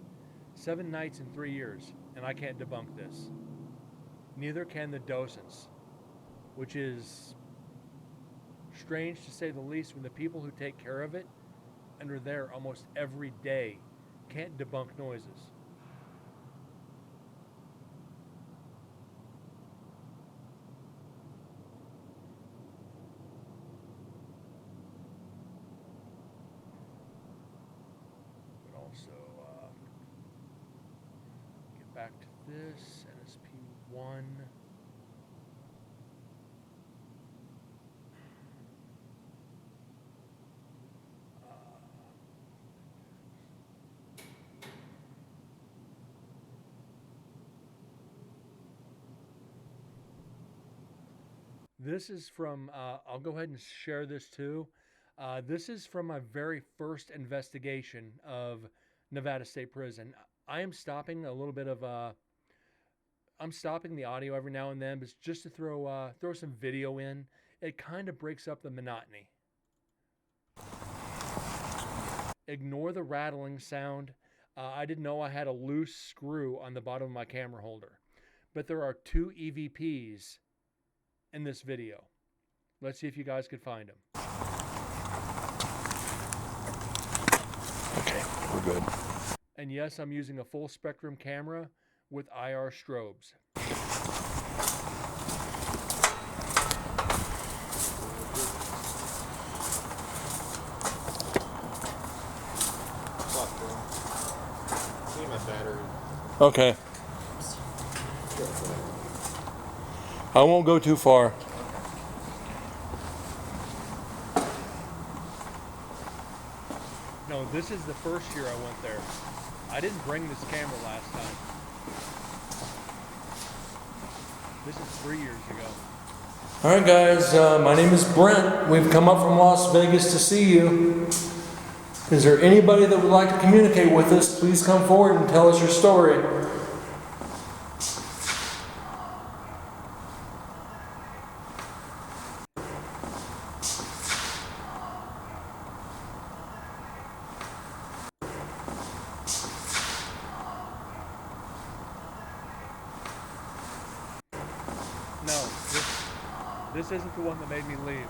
B: 7 nights in 3 years, and I can't debunk this. Neither can the docents, which is strange to say the least when the people who take care of it and are there almost every day can't debunk noises. But also, get back to this, NSP-1. This is from, I'll go ahead and share this too. This is from my very first investigation of Nevada State Prison. I am stopping a little bit of, I'm stopping the audio every now and then, but it's just to throw some video in. It kind of breaks up the monotony. Ignore the rattling sound. I didn't know I had a loose screw on the bottom of my camera holder, but there are 2 EVPs in this video. Let's see if you guys could find them.
F: Okay, we're good.
B: And yes, I'm using a full spectrum camera with IR strobes.
F: Okay. I won't go too far.
B: No, this is the first year I went there. I didn't bring this camera last time. This is 3 years ago.
F: All right, guys. My name is Brent. We've come up from Las Vegas to see you. Is there anybody that would like to communicate with us? Please come forward and tell us your story.
B: No, this isn't the one that made me leave.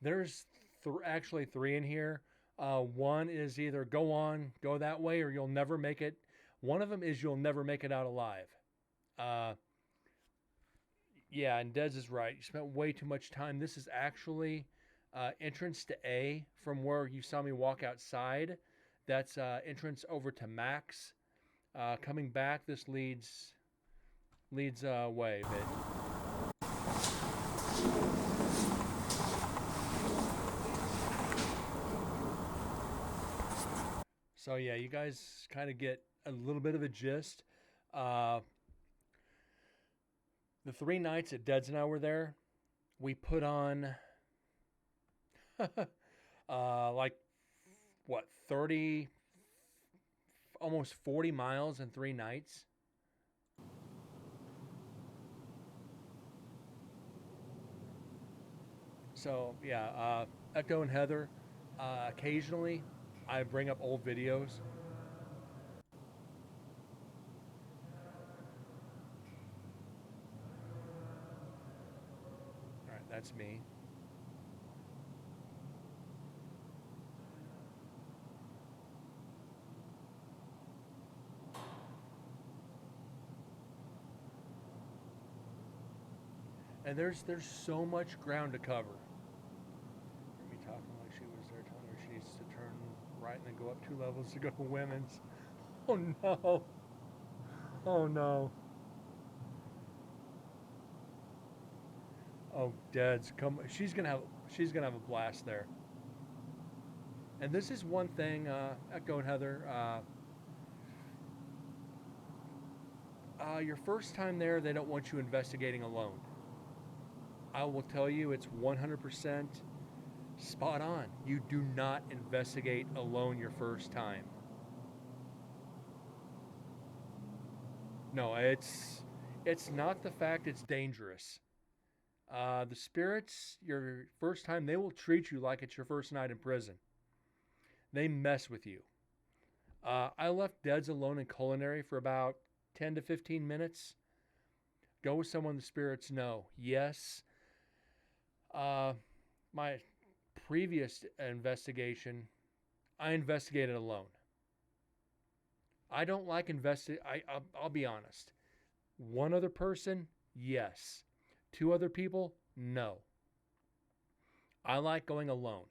B: There's actually three in here. One is either go that way, or you'll never make it. One of them is you'll never make it out alive. Yeah, and Dez is right. You spent way too much time. This is actually entrance to A from where you saw me walk outside. That's entrance over to Max. Coming back, this leads away a bit. So yeah, you guys kind of get a little bit of a gist. The 3 nights that Deds and I were there, we put on like what 30, almost 40 miles in 3 nights. So yeah, Echo and Heather, occasionally I bring up old videos. All right, that's me. And there's so much ground to cover. Me talking like she was there, telling her she needs to turn right and then go up 2 levels to go to women's. Oh no! Oh no! Oh, Dad's come. She's gonna have a blast there. And this is one thing, Echo and Heather. Your first time there, they don't want you investigating alone. I will tell you, it's 100% spot on. You do not investigate alone your first time. No, it's not the fact it's dangerous. The spirits, your first time, they will treat you like it's your first night in prison. They mess with you. I left Deads alone in culinary for about 10 to 15 minutes. Go with someone the spirits know. Yes. My previous investigation, I investigated alone. I don't like I'll be honest. One other person, yes. 2 other people, no. I like going alone.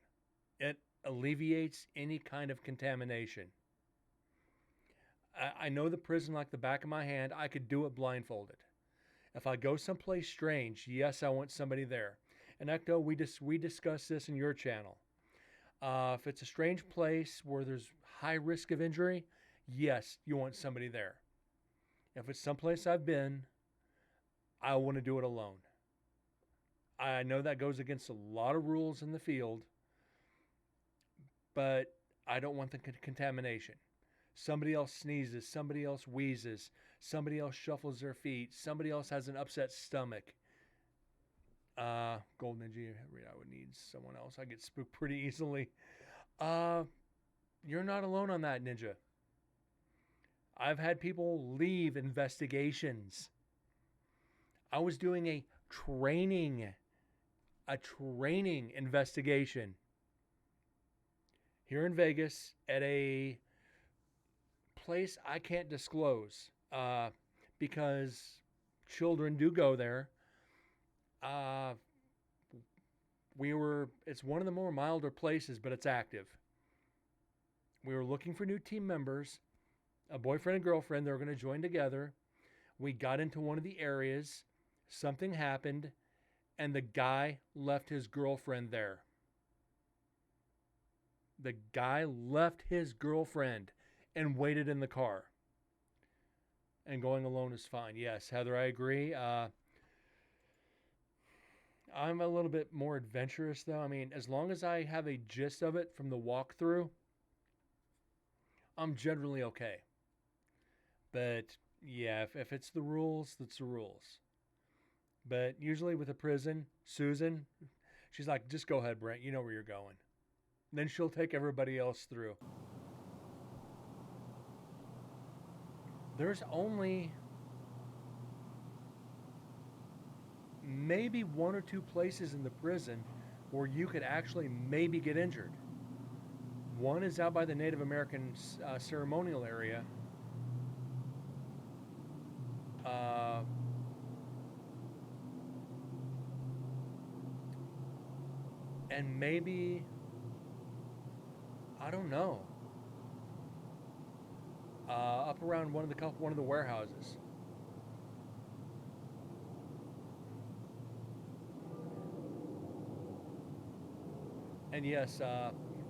B: It alleviates any kind of contamination. I know the prison like the back of my hand. I could do it blindfolded. If I go someplace strange, yes, I want somebody there. And Ecto, we discussed this in your channel. If it's a strange place where there's high risk of injury, yes, you want somebody there. If it's someplace I've been, I want to do it alone. I know that goes against a lot of rules in the field, but I don't want the contamination. Somebody else sneezes, somebody else wheezes, somebody else shuffles their feet, somebody else has an upset stomach. Gold Ninja, I would need someone else. I get spooked pretty easily. You're not alone on that, Ninja. I've had people leave investigations. I was doing a training investigation here in Vegas at a place I can't disclose because children do go there. It's one of the more milder places, but it's active. We were looking for new team members, a boyfriend and girlfriend. They were going to join together. We got into one of the areas. Something happened, and the guy left his girlfriend there. The guy left his girlfriend and waited in the car. And going alone is fine. Yes, Heather, I agree. I'm a little bit more adventurous, though. I mean, as long as I have a gist of it from the walkthrough, I'm generally okay. But, yeah, if it's the rules, that's the rules. But usually with a prison, Susan, she's like, just go ahead, Brent. You know where you're going. And then she'll take everybody else through. There's only maybe 1 or 2 places in the prison where you could actually maybe get injured. One is out by the Native American ceremonial area. And maybe, I don't know, up around one of the warehouses. And yes,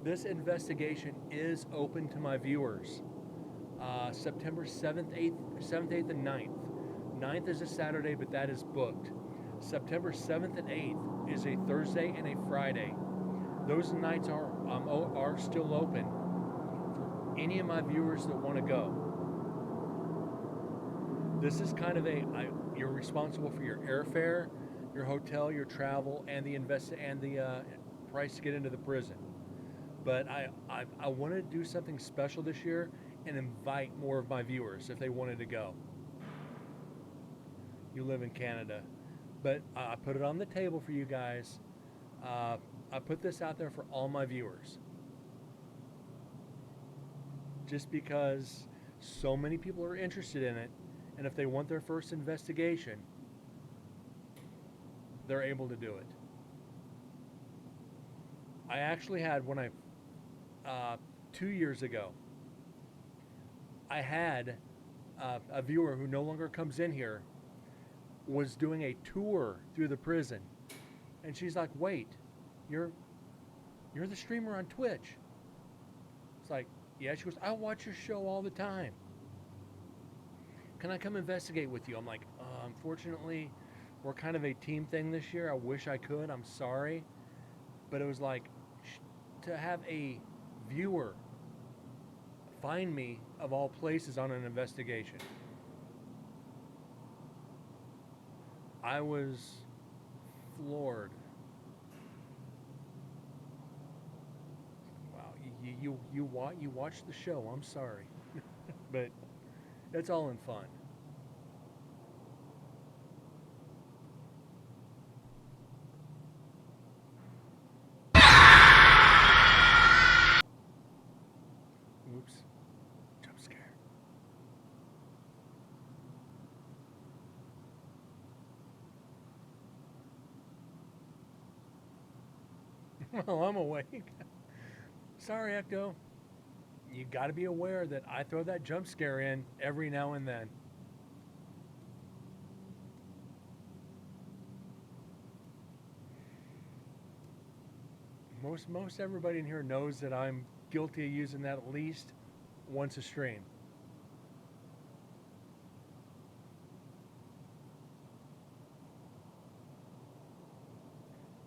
B: this investigation is open to my viewers. September 7th, 8th, and 9th. 9th is a Saturday, but that is booked. September 7th and 8th is a Thursday and a Friday. Those nights are still open for any of my viewers that want to go. This is kind of you're responsible for your airfare, your hotel, your travel, and the price to get into the prison. But I want to do something special this year and invite more of my viewers if they wanted to go. You live in Canada. But I put it on the table for you guys. I put this out there for all my viewers. Just because so many people are interested in it, and if they want their first investigation, they're able to do it. I actually had, 2 years ago, I had a viewer who no longer comes in here was doing a tour through the prison, and she's like, "Wait, you're the streamer on Twitch?" It's like, "Yeah." She goes, "I watch your show all the time. Can I come investigate with you?" I'm like, "Unfortunately, we're kind of a team thing this year. I wish I could. I'm sorry." But it was like, to have a viewer find me, of all places, on an investigation. I was floored. Wow, you watched the show. I'm sorry, but it's all in fun. Oops, jump scare. Well, I'm awake. Sorry, Ecto. You got to be aware that I throw that jump scare in every now and then. Most everybody in here knows that I'm guilty of using that at least once a stream.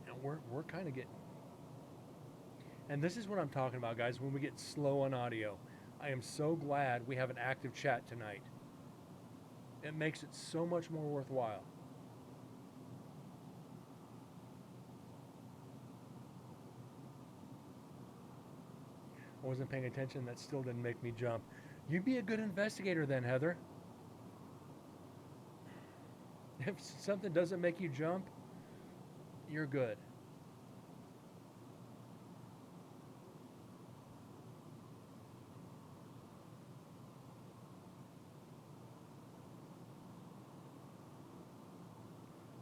B: And we're kind of getting. And this is what I'm talking about, guys, when we get slow on audio. I am so glad we have an active chat tonight. It makes it so much more worthwhile. I wasn't paying attention. That still didn't make me jump. You'd be a good investigator then, Heather. If something doesn't make you jump, you're good.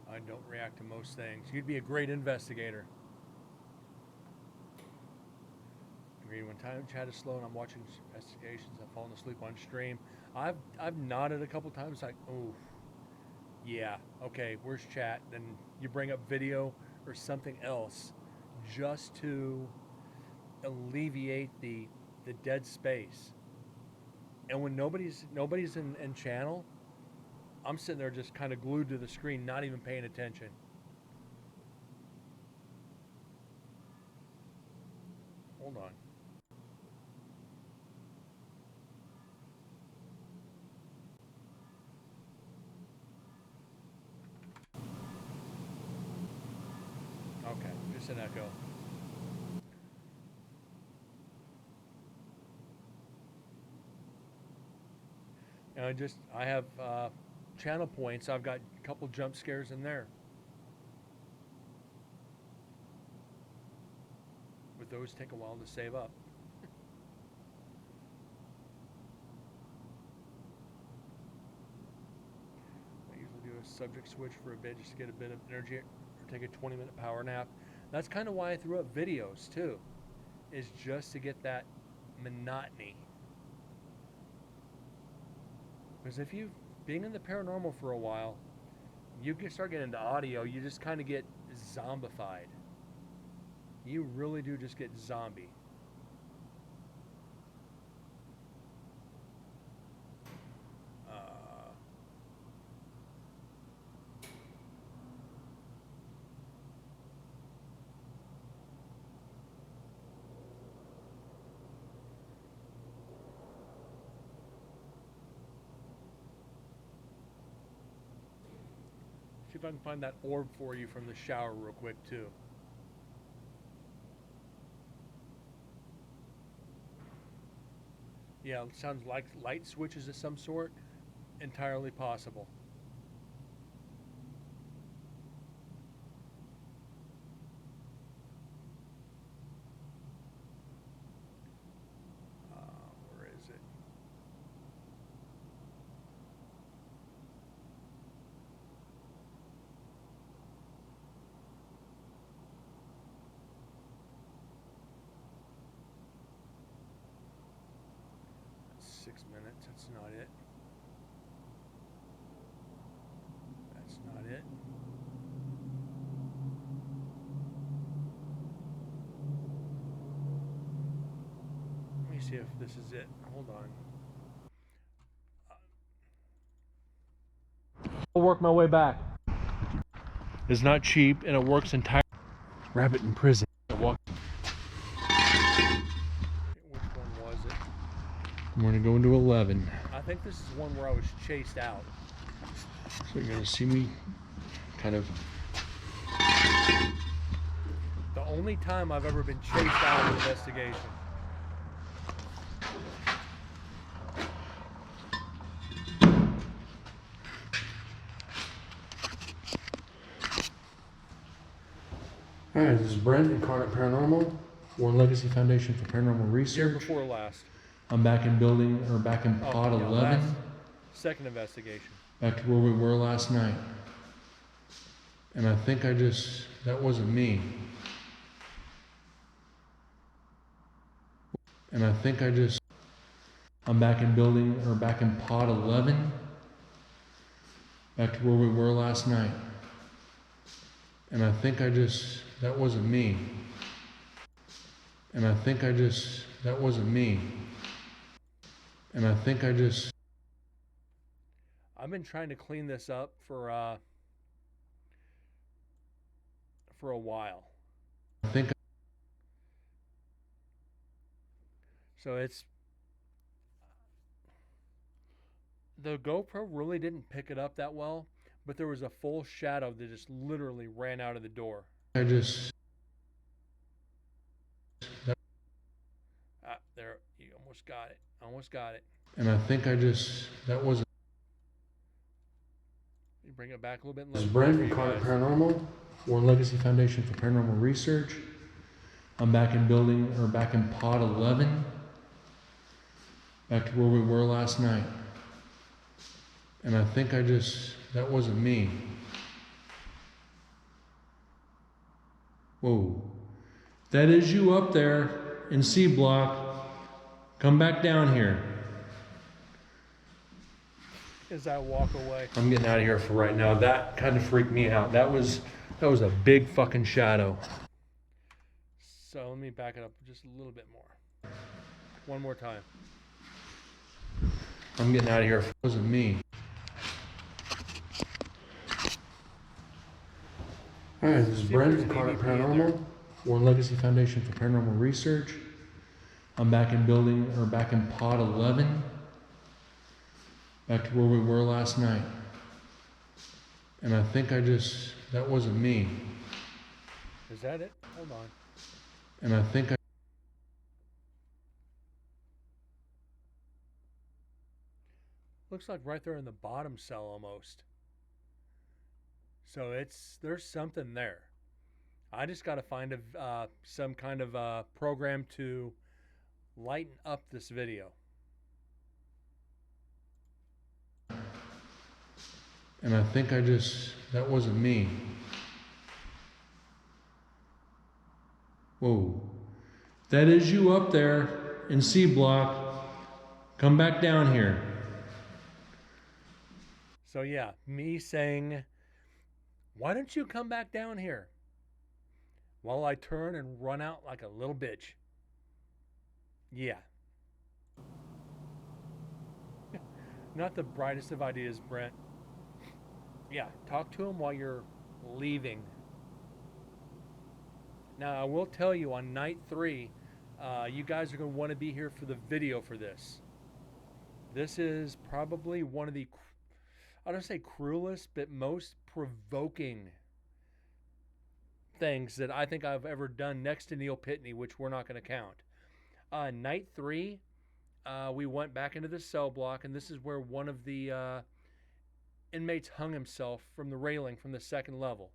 B: I don't react to most things. You'd be a great investigator. Agreed. When time chat is slow and I'm watching investigations, I've fallen asleep on stream. I've nodded a couple times like, oh, yeah, okay, where's chat? Then you bring up video or something else just to alleviate the dead space. And when nobody's in channel, I'm sitting there just kind of glued to the screen, not even paying attention. Hold on. Okay, just an echo. And I have channel points. I've got a couple jump scares in there. those take a while to save up. I usually do a subject switch for a bit just to get a bit of energy or take a 20-minute power nap. That's kind of why I threw up videos too, is just to get that monotony. Because if you've been in the paranormal for a while, you can start getting into audio, you just kind of get zombified. You really do just get zombie. See if I can find that orb for you from the shower real quick too. Yeah, it sounds like light switches of some sort. Entirely possible. Where is it? That's 6 minutes. That's not it. That's not it. Let me see if this is it. Hold on. I'll work my way back. It's not cheap and it works entirely. Rabbit in prison. Which one was it? I'm going to go into 11. I think this is one where I was chased out. So you're going to see me kind of... The only time I've ever been chased out of an investigation.
F: Alright, this is Brent, Incarnate Paranormal, Warren Legacy Foundation for Paranormal Research.
B: Year before last.
F: I'm back in back in pod 11.
B: Second investigation.
F: Back to where we were last night. And I think that wasn't me. And I think I'm back in back in pod 11. Back to where we were last night. And I think that wasn't me. And I think that wasn't me. And I think
B: I've been trying to clean this up for a while.
F: I think
B: So it's the GoPro really didn't pick it up that well, but there was a full shadow that just literally ran out of the door.
F: there.
B: There, you almost got it. Almost got it.
F: And I think that wasn't.
B: You bring it back a little bit.
F: This is Brent, Incarnate Paranormal, Warren Legacy Foundation for Paranormal Research. I'm back in back in pod 11. Back to where we were last night. And I think that wasn't me. Whoa. That is you up there in C block. Come back down here.
B: As I walk away.
F: I'm getting out of here for right now. That kind of freaked me out. That was a big fucking shadow.
B: So let me back it up just a little bit more. One more time.
F: I'm getting out of here. It wasn't me. Alright, this is Brent, Incarnate Paranormal, Warren Legacy Foundation for Paranormal Research. I'm back in back in pod 11. Back to where we were last night. And I think that wasn't me.
B: Is that it? Hold on.
F: And I think
B: Looks like right there in the bottom cell almost. So there's something there. I just got to find some kind of program to lighten up this video.
F: And I think that wasn't me. Whoa. That is you up there in C block. Come back down here.
B: So yeah, me saying, why don't you come back down here? While I turn and run out like a little bitch. Yeah. Not the brightest of ideas, Brent. Yeah, talk to him while you're leaving. Now, I will tell you on night 3, you guys are going to want to be here for the video for this. This is probably one of the, I don't say cruelest, but most provoking things that I think I've ever done next to Neil Pitney, which we're not going to count. Night 3, we went back into the cell block, and this is where one of the inmates hung himself from the railing from the 2nd level.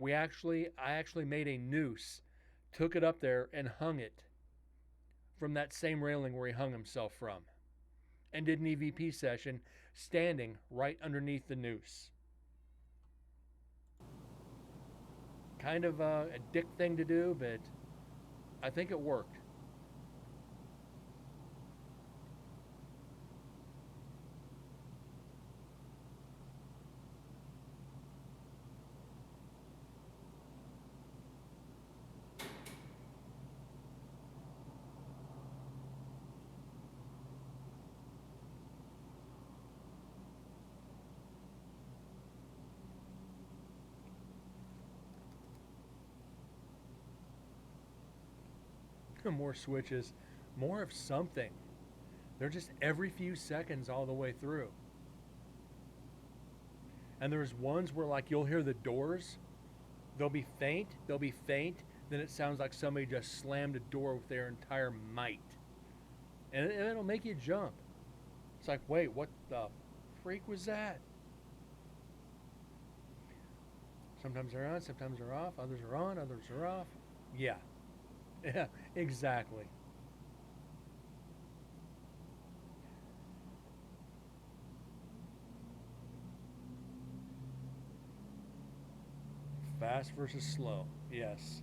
B: I actually made a noose, took it up there, and hung it from that same railing where he hung himself from, and did an EVP session standing right underneath the noose. Kind of a dick thing to do, but I think it worked. More switches, more of something. They're just every few seconds all the way through. And there's ones where like you'll hear the doors, they'll be faint, then it sounds like somebody just slammed a door with their entire might. And it'll make you jump. It's like, wait, what the freak was that? Sometimes they're on, sometimes they're off, others are on, others are off. Yeah. Yeah, exactly. Fast versus slow. Yes.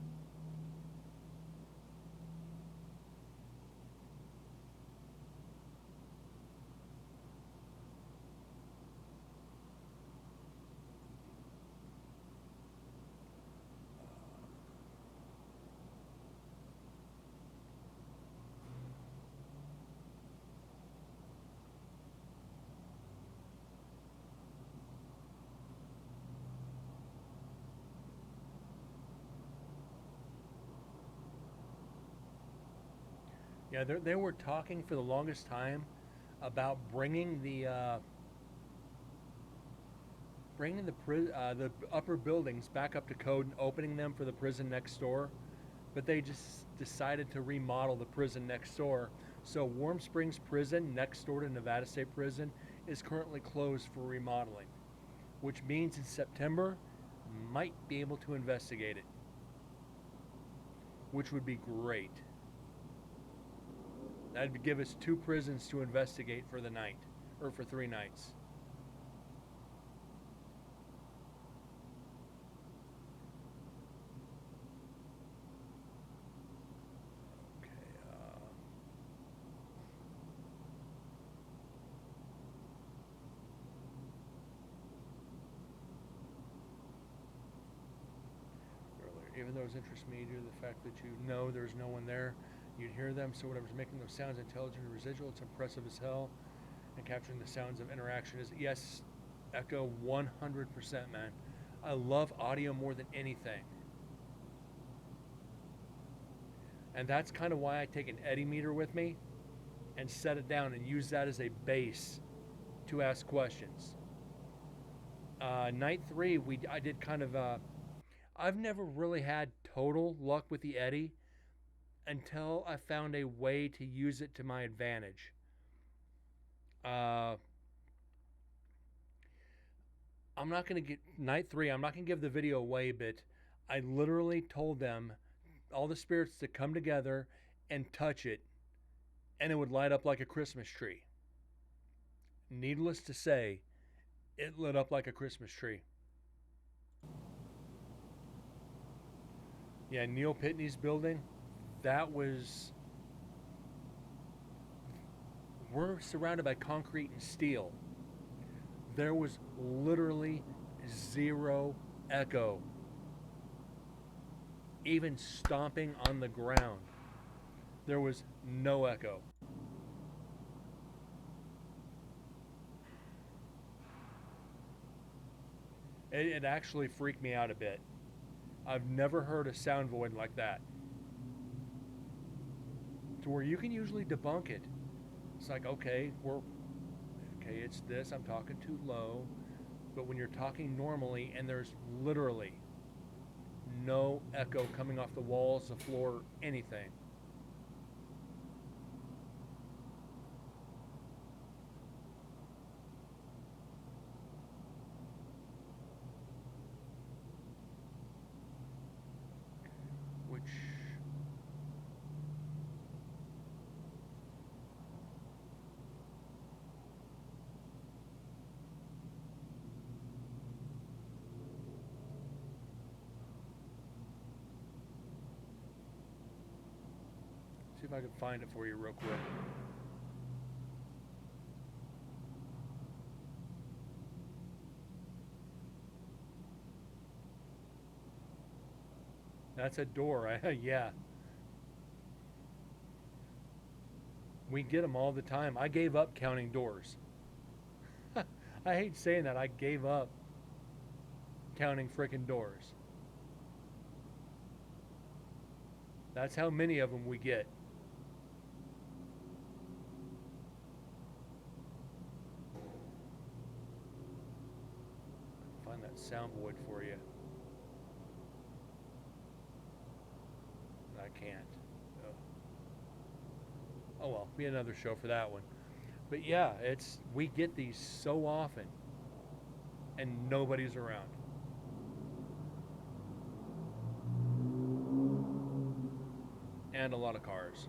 B: Yeah, they were talking for the longest time about bringing the upper buildings back up to code and opening them for the prison next door, but they just decided to remodel the prison next door. So Warm Springs Prison next door to Nevada State Prison is currently closed for remodeling, which means in September might be able to investigate it, which would be great. That'd give us 2 prisons to investigate for the night, or for 3 nights. Okay, earlier, even though it interests me due to the fact that you know there's no one there, you'd hear them, so whatever's making those sounds intelligent and residual, it's impressive as hell. And capturing the sounds of interaction is, yes, Echo, 100%, man. I love audio more than anything. And that's kind of why I take an eddy meter with me and set it down and use that as a base to ask questions. Night 3, I did kind of, I've never really had total luck with the eddy until I found a way to use it to my advantage. I'm not going to get night 3. I'm not going to give the video away, but I literally told them, all the spirits, to come together and touch it, and it would light up like a Christmas tree. Needless to say, it lit up like a Christmas tree. Yeah, Neil Pitney's building, we're surrounded by concrete and steel. There was literally zero echo. Even stomping on the ground, there was no echo. It actually freaked me out a bit. I've never heard a sound void like that. To where you can usually debunk it. It's like, okay, it's this, I'm talking too low. But when you're talking normally and there's literally no echo coming off the walls, the floor, anything. Which... see if I can find it for you real quick. That's a door. Yeah. We get them all the time. I gave up counting doors. I hate saying that. I gave up counting frickin' doors. That's how many of them we get. Find that sound void for you. I can't. Oh well, be another show for that one. But yeah, we get these so often, and nobody's around. And a lot of cars.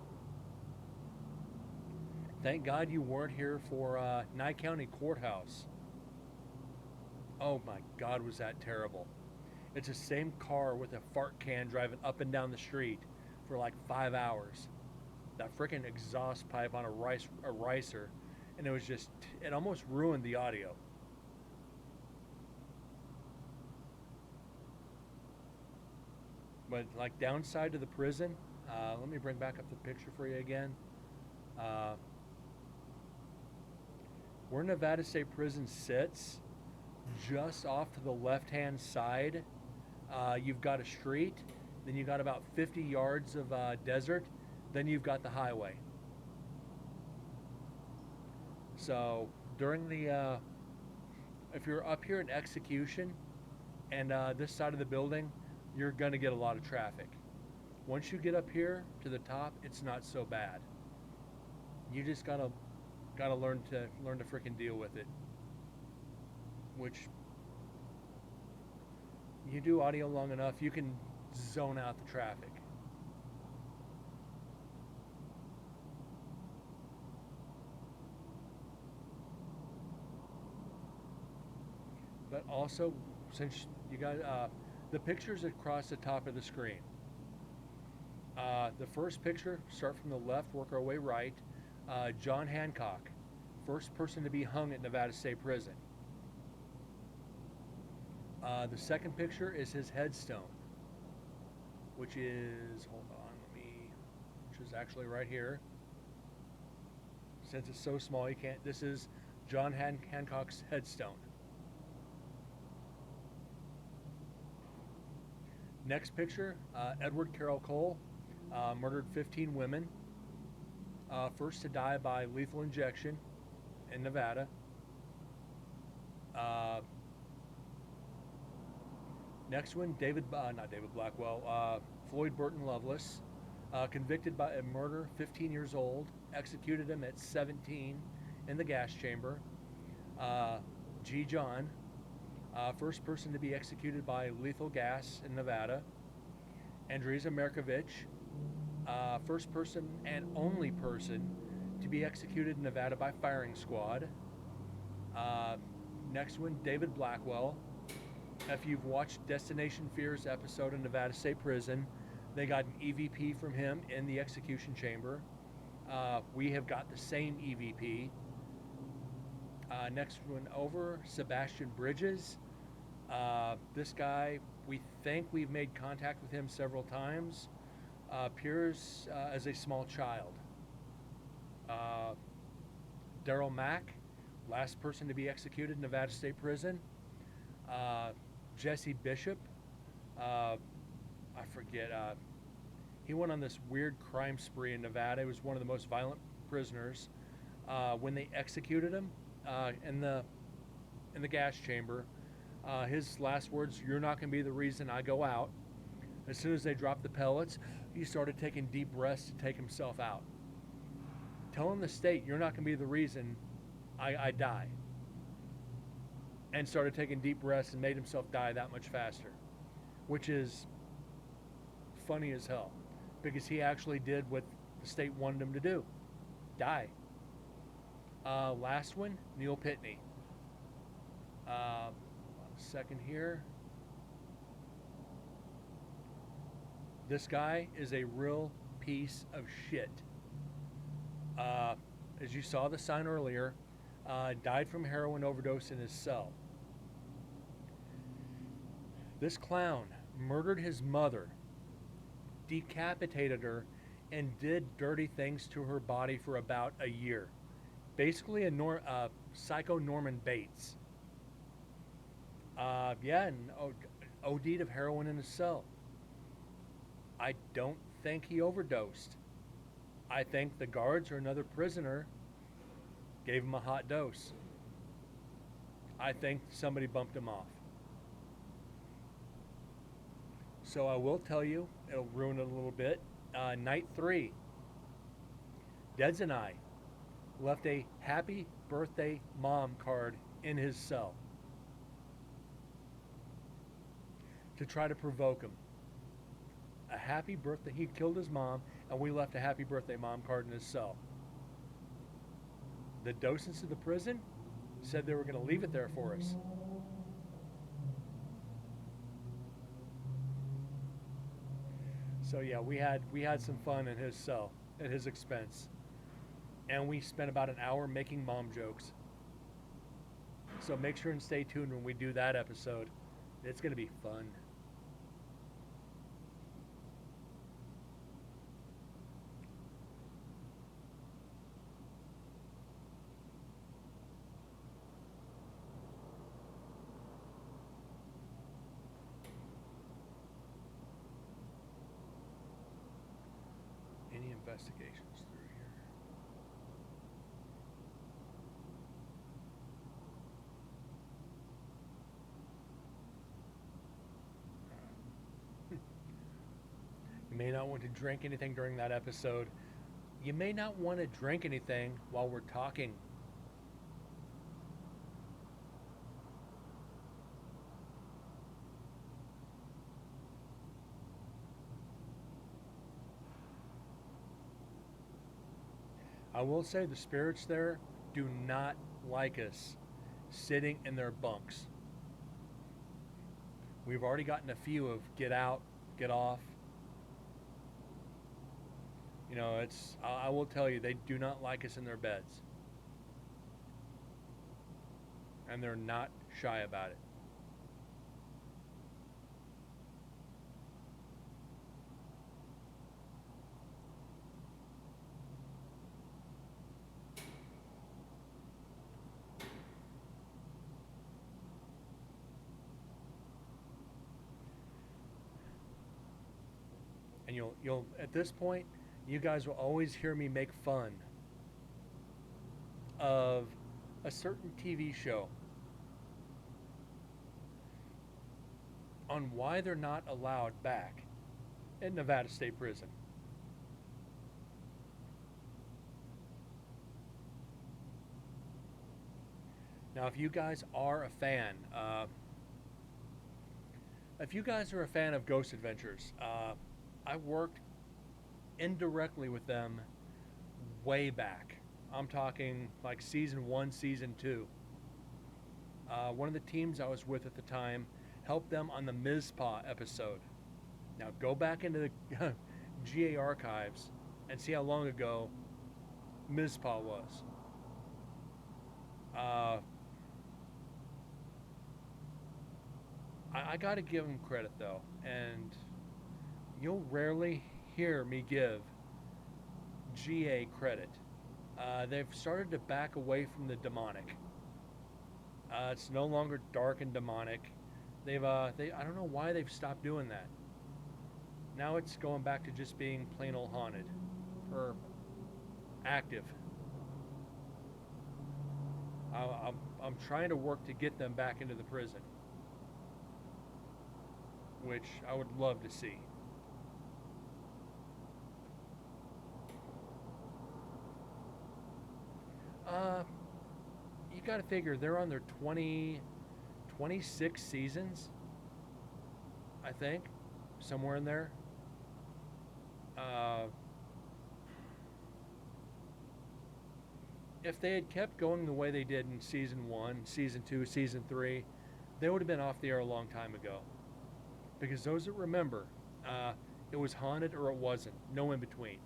B: Thank God you weren't here for Nye County Courthouse. Oh my God, was that terrible. It's the same car with a fart can driving up and down the street for like 5 hours. That freaking exhaust pipe on a ricer, and it almost ruined the audio. But like downside to the prison, let me bring back up the picture for you again. Where Nevada State Prison sits, just off to the left-hand side, you've got a street, then you've got about 50 yards of desert, then you've got the highway. So during the, if you're up here in execution and this side of the building, you're gonna get a lot of traffic. Once you get up here to the top, it's not so bad. You just gotta learn to freaking deal with it. Which, you do audio long enough, you can zone out the traffic. But also, since you got the pictures across the top of the screen. The first picture, start from the left, work our way right. John Hancock, first person to be hung at Nevada State Prison. The second picture is his headstone, which is, which is actually right here. Since it's so small, you can't, this is John Hancock's headstone. Next picture, Edward Carroll Cole, murdered 15 women. First to die by lethal injection in Nevada. Next one, not David Blackwell, Floyd Burton Loveless, convicted by a murder, 15 years old, executed him at 17 in the gas chamber. G. John, First person to be executed by lethal gas in Nevada, Andresa Markovich. First person and only person to be executed in Nevada by firing squad. Next one, David Blackwell. If you've watched Destination Fear's episode in Nevada State Prison, they got an EVP from him in the execution chamber. We have got the same EVP. Next one over, Sebastian Bridges. This guy, we think we've made contact with him several times. Appears as a small child. Daryl Mack, last person to be executed in Nevada State Prison. Jesse Bishop, I forget, he went on this weird crime spree in Nevada. He was one of the most violent prisoners. When they executed him in the gas chamber, his last words, "You're not going to be the reason I go out." As soon as they dropped the pellets, he started taking deep breaths to take himself out. Telling the state, "You're not going to be the reason I die." And started taking deep breaths and made himself die that much faster. Which is funny as hell. Because he actually did what the state wanted him to do. Die. Last one, Neil Pitney. Second here. This guy is a real piece of shit. As you saw the sign earlier, died from heroin overdose in his cell. This clown murdered his mother, decapitated her, and did dirty things to her body for about a year. Basically a psycho Norman Bates. And OD'd of heroin in his cell. I don't think he overdosed. I think the guards or another prisoner gave him a hot dose. I think somebody bumped him off. So I will tell you, it'll ruin it a little bit. Night 3, Deds and I left a happy birthday mom card in his cell to try to provoke him. A happy birthday. He killed his mom, and we left a happy birthday mom card in his cell. The docents of the prison said they were going to leave it there for us. So yeah, we had some fun in his cell at his expense, and we spent about an hour making mom jokes. So make sure and stay tuned when we do that episode. It's going to be fun. Any investigations through here? You may not want to drink anything during that episode. You may not want to drink anything while we're talking. I will say the spirits there do not like us sitting in their bunks. We've already gotten a few of get out, get off. You know, I will tell you, they do not like us in their beds. And they're not shy about it. And you'll at this point, you guys will always hear me make fun of a certain TV show on why they're not allowed back at Nevada State Prison. Now, if you guys are a fan, If you guys are a fan of Ghost Adventures, I worked indirectly with them way back. I'm talking like season 1, season 2. One of the teams I was with at the time helped them on the Mizpah episode. Now go back into the GA archives and see how long ago Mizpah was. I gotta give them credit though, and you'll rarely hear me give GA credit. They've started to back away from the demonic. It's no longer dark and demonic. I don't know why they've stopped doing that. Now it's going back to just being plain old haunted, or active. I'm trying to work to get them back into the prison, which I would love to see. You got to figure they're on their 26 seasons, I think, somewhere in there. If they had kept going the way they did in season 1, season 2, season 3, they would have been off the air a long time ago. Because those that remember, it was haunted or it wasn't. No in between.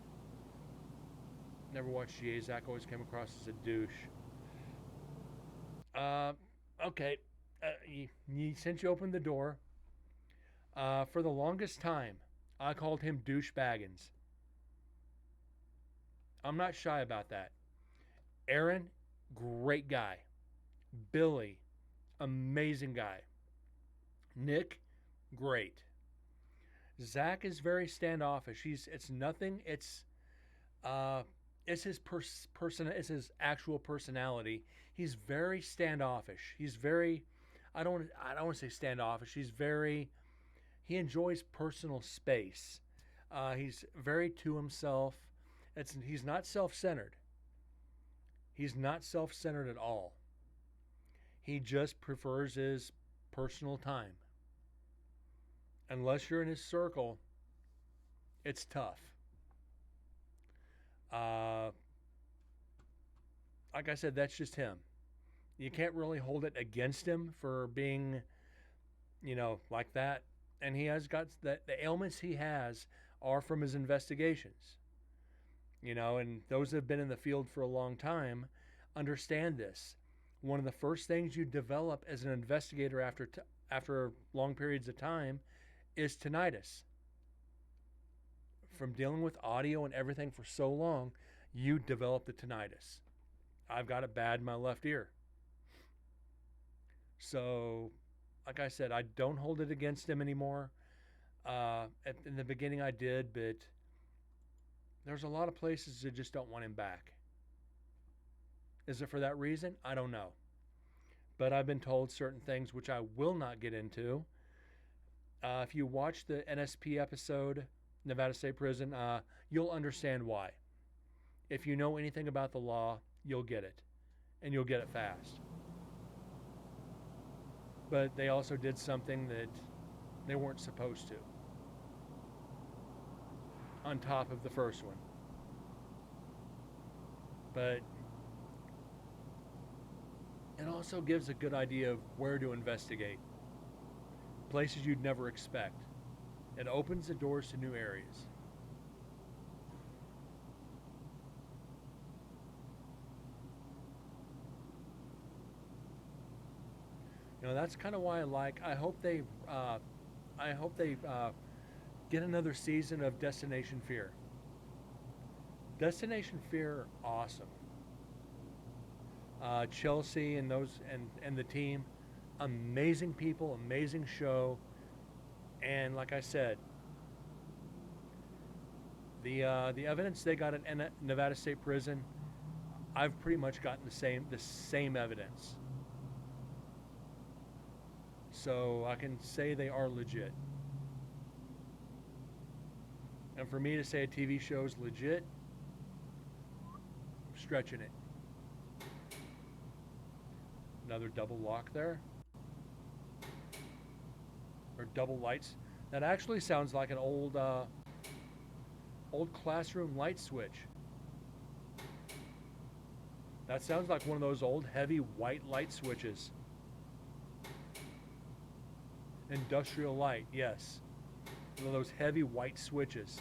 B: Never watched GA. Zach always came across as a douche. Okay. Since you opened the door, for the longest time, I called him Douche Baggins. I'm not shy about that. Aaron, great guy. Billy, amazing guy. Nick, great. Zach is very standoffish. It's nothing. It's his it's his actual personality. He's very standoffish. He's very, I don't want to say standoffish. He enjoys personal space. He's very to himself. He's not self-centered. He's not self-centered at all. He just prefers his personal time. Unless you're in his circle, it's tough. Like I said, that's just him. You can't really hold it against him for being, like that. And he has got the ailments he has are from his investigations. And those that have been in the field for a long time understand this. One of the first things you develop as an investigator after long periods of time is tinnitus. From dealing with audio and everything for so long, you develop the tinnitus. I've got it bad in my left ear. So, like I said, I don't hold it against him anymore. In the beginning I did, but there's a lot of places that just don't want him back. Is it for that reason? I don't know. But I've been told certain things which I will not get into. If you watch the NSP episode, Nevada State Prison, you'll understand why. If you know anything about the law, you'll get it. And you'll get it fast. But they also did something that they weren't supposed to. On top of the first one. But it also gives a good idea of where to investigate. Places you'd never expect. It opens the doors to new areas. That's kind of why I hope they get another season of Destination Fear. Destination Fear, awesome. Chelsea and the team, amazing people, amazing show, and like I said, the evidence they got at Nevada State Prison, I've pretty much gotten the same evidence. So I can say they are legit. And for me to say a TV show is legit, I'm stretching it. Another double lock there. Or double lights. That actually sounds like an old classroom light switch. That sounds like one of those old heavy white light switches. Industrial light, yes. One of those heavy white switches.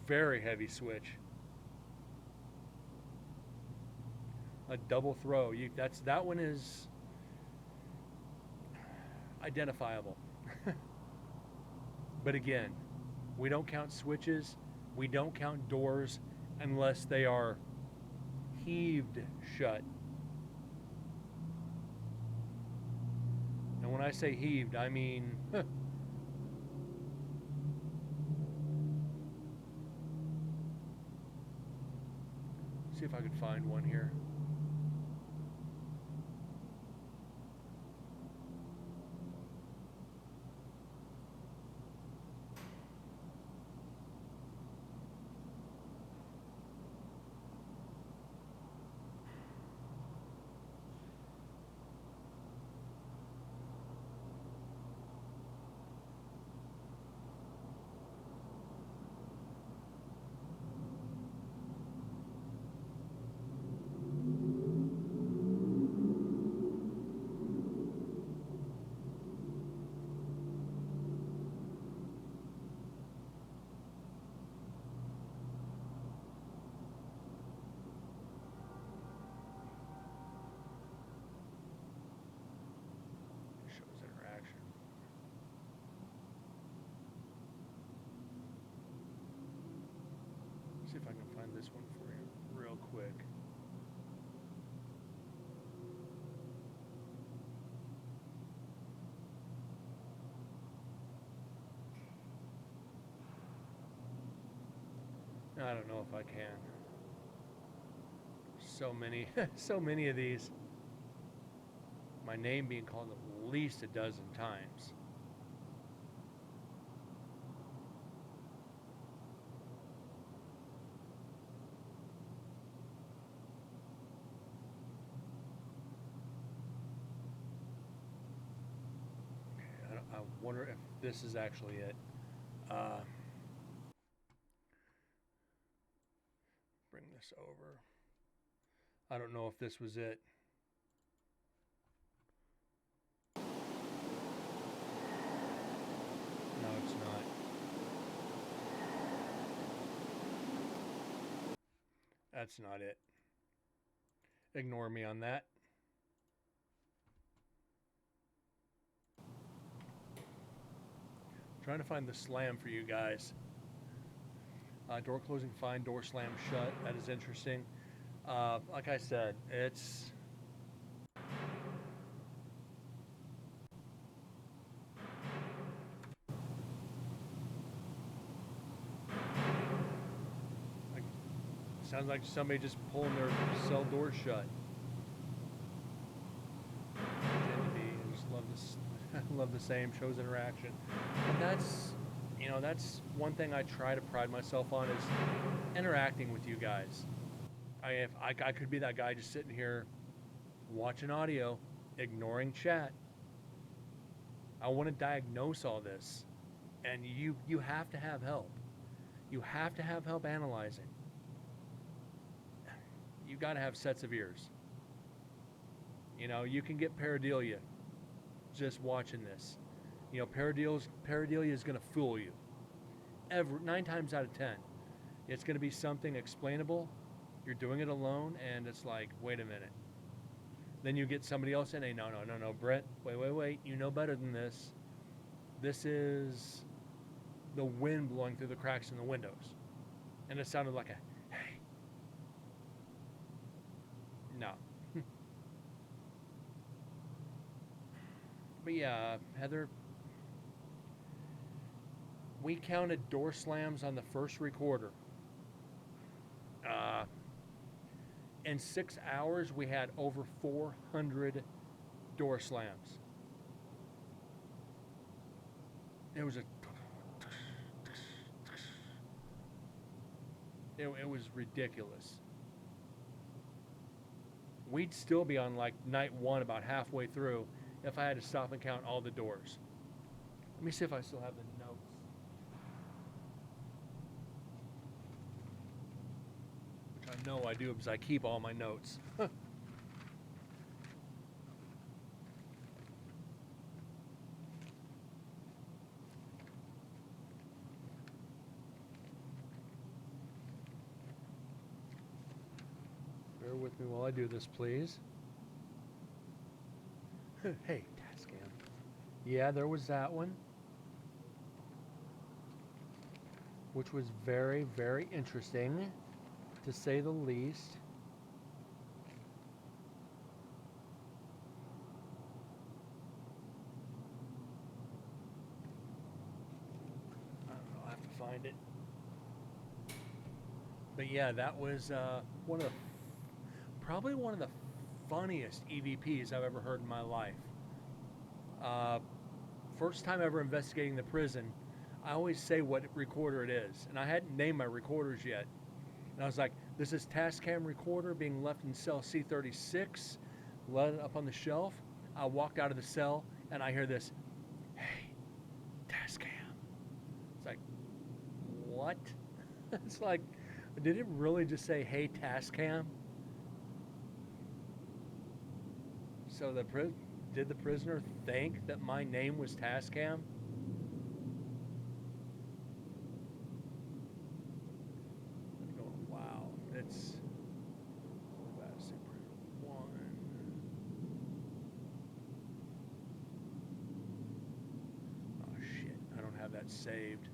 B: Very heavy switch. A double throw. That one is identifiable. But again, we don't count switches, we don't count doors unless they are heaved shut. And when I say heaved, I mean see if I could find one here. See if I can find this one for you real quick. I don't know if I can. So many, so many of these. My name being called at least a dozen times. I wonder if this is actually it. Bring this over. I don't know if this was it. No, it's not. That's not it. Ignore me on that. Trying to find the slam for you guys. Door closing fine, door slam shut. That is interesting. Like I said, it's... sounds like somebody just pulling their cell door shut. Tend to be. I just love this. I love the same shows interaction, and that's, you know, that's one thing I try to pride myself on, is interacting with you guys. I could be that guy just sitting here watching audio, ignoring chat. I want to diagnose all this, and you have to have help. You have to have help analyzing. You got to have sets of ears. You know, you can get pareidolia just watching this. You know, pareidolia is going to fool you. 9 times out of 10, it's going to be something explainable. You're doing it alone, and it's like, wait a minute. Then you get somebody else in, hey, no, Brett, wait, you know better than this. This is the wind blowing through the cracks in the windows. And it sounded like a, hey. No. But yeah, Heather, we counted door slams on the first recorder. In 6 hours, we had over 400 door slams. It was it was ridiculous. we'd still be on like night 1 about halfway through if I had to stop and count all the doors. Let me see if I still have the notes. Which I know I do because I keep all my notes. Bear with me while I do this, please. Hey, Tascam. Yeah, there was that one. Which was very, very interesting, to say the least. I don't know, I'll have to find it. But yeah, that was probably one of the funniest EVPs I've ever heard in my life. First time ever investigating the prison, I always say what recorder it is, and I hadn't named my recorders yet. And I was like, this is Tascam recorder being left in cell C36, let it up on the shelf. I walked out of the cell, and I hear this, hey, Tascam. It's like, what? It's like, did it really just say, hey, Tascam? So did the prisoner think that my name was Tascam? Wow, that's super 1. Oh shit, I don't have that saved.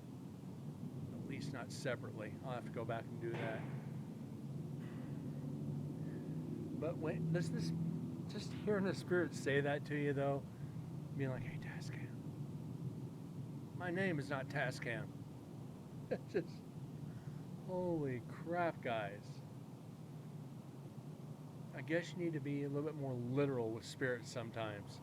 B: At least not separately. I'll have to go back and do that. But when this just hearing the spirit say that to you though, being like, hey Tascam. My name is not Tascam. It's just holy crap, guys. I guess you need to be a little bit more literal with spirits sometimes.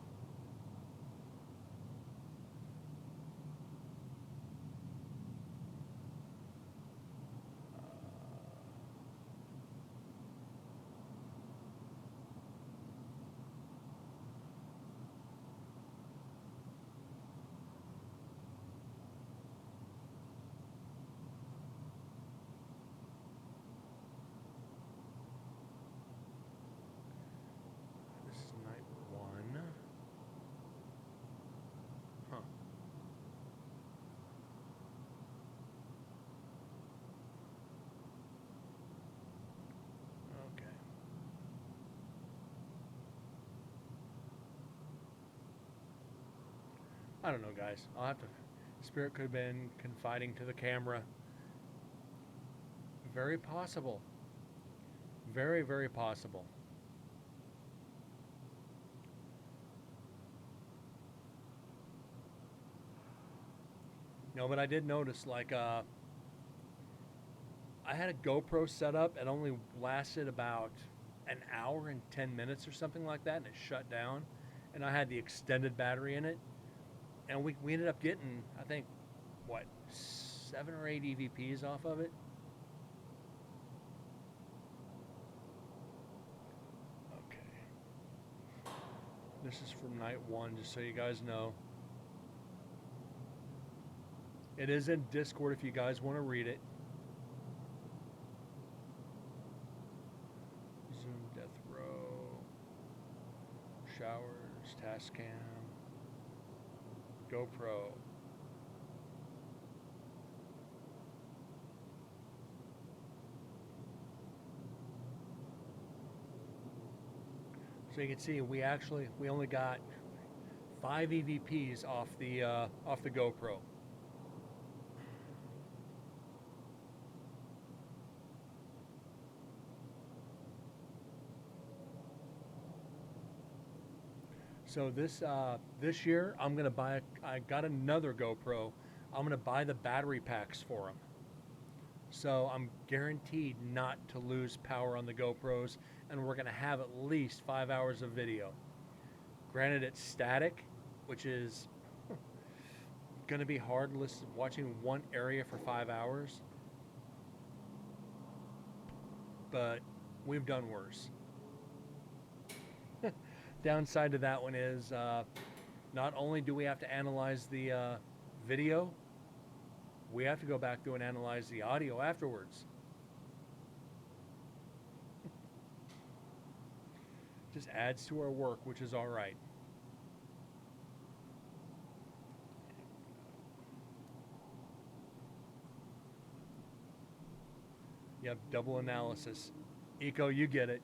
B: This is night 1. Huh. Okay. I don't know, guys. I'll have to. Spirit could have been confiding to the camera. Very possible. Very, very possible. No, but I did notice, like, I had a GoPro set up. It only lasted about an hour and 10 minutes or something like that, and it shut down. And I had the extended battery in it. And we ended up getting, I think, what, 7 or 8 EVPs off of it. Okay. This is from night 1, just so you guys know. It is in Discord if you guys want to read it. Zoom Death Row. Showers, Tascam. GoPro. So you can see we only got 5 EVPs off the GoPro. So this year I'm gonna buy. I got another GoPro. I'm gonna buy the battery packs for them. So I'm guaranteed not to lose power on the GoPros, and we're gonna have at least 5 hours of video. Granted, it's static, which is gonna be hard watching one area for 5 hours. But we've done worse. Downside to that one is not only do we have to analyze the video, we have to go back through and analyze the audio afterwards. Just adds to our work, which is all right. Yep, double analysis. Eco, you get it.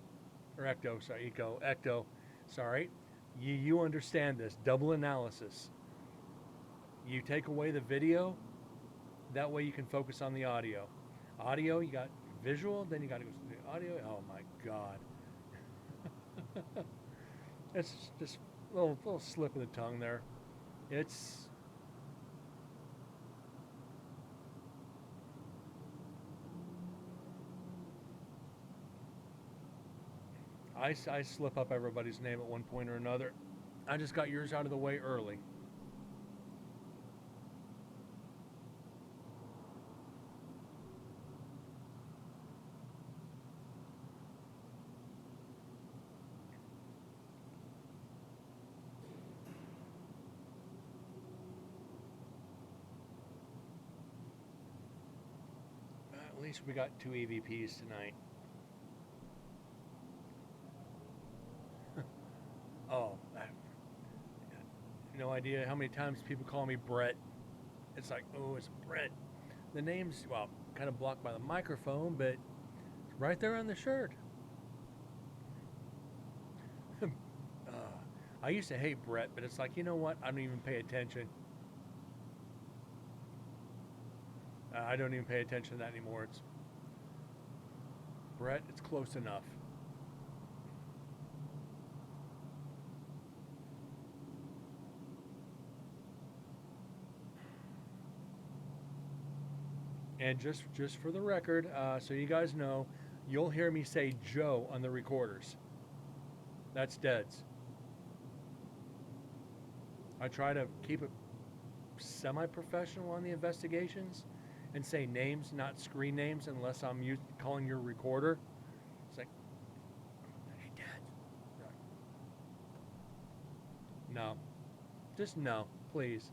B: Or Ecto, sorry, Eco, Ecto. Sorry. You understand this. Double analysis. You take away the video, that way you can focus on the audio. Audio, you got visual, then you got to go to the audio. Oh my God. It's just a little slip of the tongue there. It's I slip up everybody's name at one point or another. I just got yours out of the way early. At least we got 2 EVPs tonight. Oh, I have no idea how many times people call me Brett. It's like, oh, it's Brett. The name's, well, kind of blocked by the microphone, but it's right there on the shirt. I used to hate Brett, but it's like, you know what? I don't even pay attention. I don't even pay attention to that anymore. It's Brett, it's close enough. And just for the record, so you guys know, you'll hear me say Joe on the recorders. That's Deads. I try to keep it semi-professional on the investigations and say names, not screen names, unless I'm calling your recorder. It's like, hey, Dad. No. Just no, please.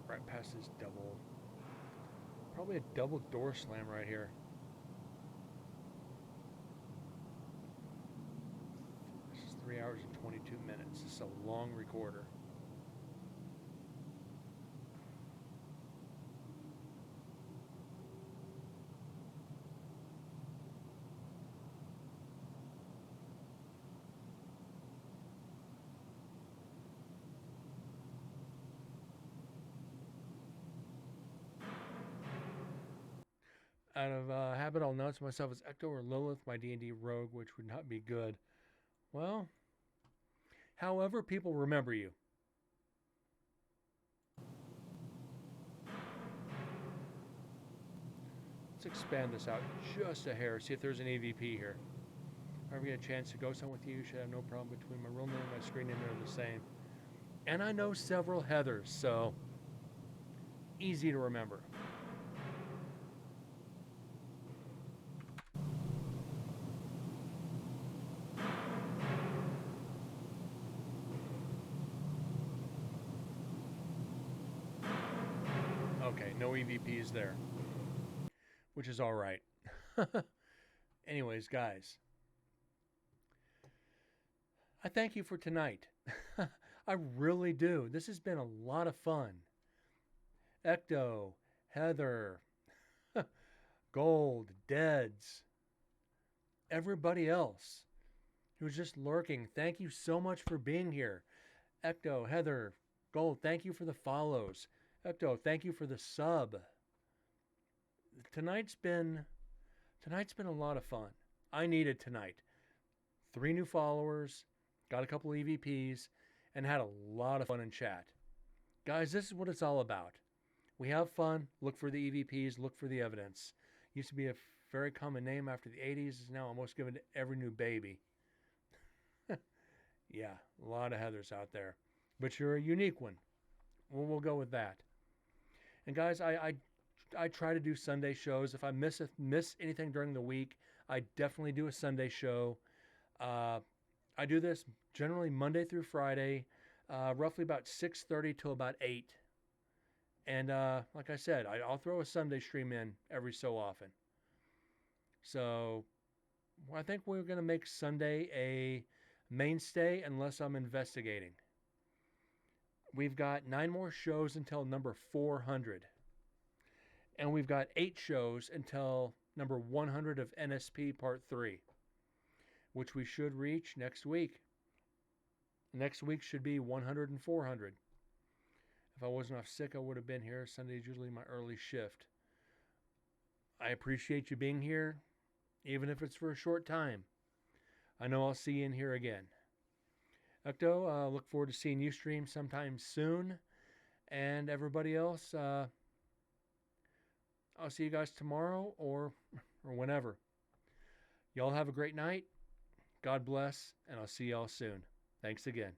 B: Right past this probably a double door slam right here. This is 3 hours and 22 minutes. This is a long recorder. Out of habit, I'll announce myself as Ecto or Lilith, my D&D rogue, which would not be good. Well, however people remember you. Let's expand this out just a hair, see if there's an EVP here. If I ever get a chance to go somewhere with you, should have no problem between my real name and my screen name, they're the same. And I know several Heathers, so easy to remember. Okay, no EVPs there, which is all right. Anyways, guys, I thank you for tonight. I really do. This has been a lot of fun. Ecto, Heather, Gold, Deads, everybody else who's just lurking, thank you so much for being here. Ecto, Heather, Gold, thank you for the follows. Ecto, thank you for the sub. Tonight's been a lot of fun. I needed tonight. 3 new followers, got a couple EVPs, and had a lot of fun in chat. Guys, this is what it's all about. We have fun, look for the EVPs, look for the evidence. Used to be a very common name after the 80s is now almost given to every new baby. Yeah, a lot of Heathers out there. But you're a unique one. We'll go with that. And guys, I try to do Sunday shows. If I miss anything during the week, I definitely do a Sunday show. I do this generally Monday through Friday, roughly about 6:30 till about 8. And like I said, I'll throw a Sunday stream in every so often. So I think we're going to make Sunday a mainstay unless I'm investigating. We've got 9 more shows until number 400. And we've got 8 shows until number 100 of NSP Part 3, which we should reach next week. Next week should be 100 and 400. If I wasn't off sick, I would have been here. Sunday is usually my early shift. I appreciate you being here, even if it's for a short time. I know I'll see you in here again. Ecto, look forward to seeing you stream sometime soon. And everybody else, I'll see you guys tomorrow or whenever. Y'all have a great night. God bless, and I'll see y'all soon. Thanks again.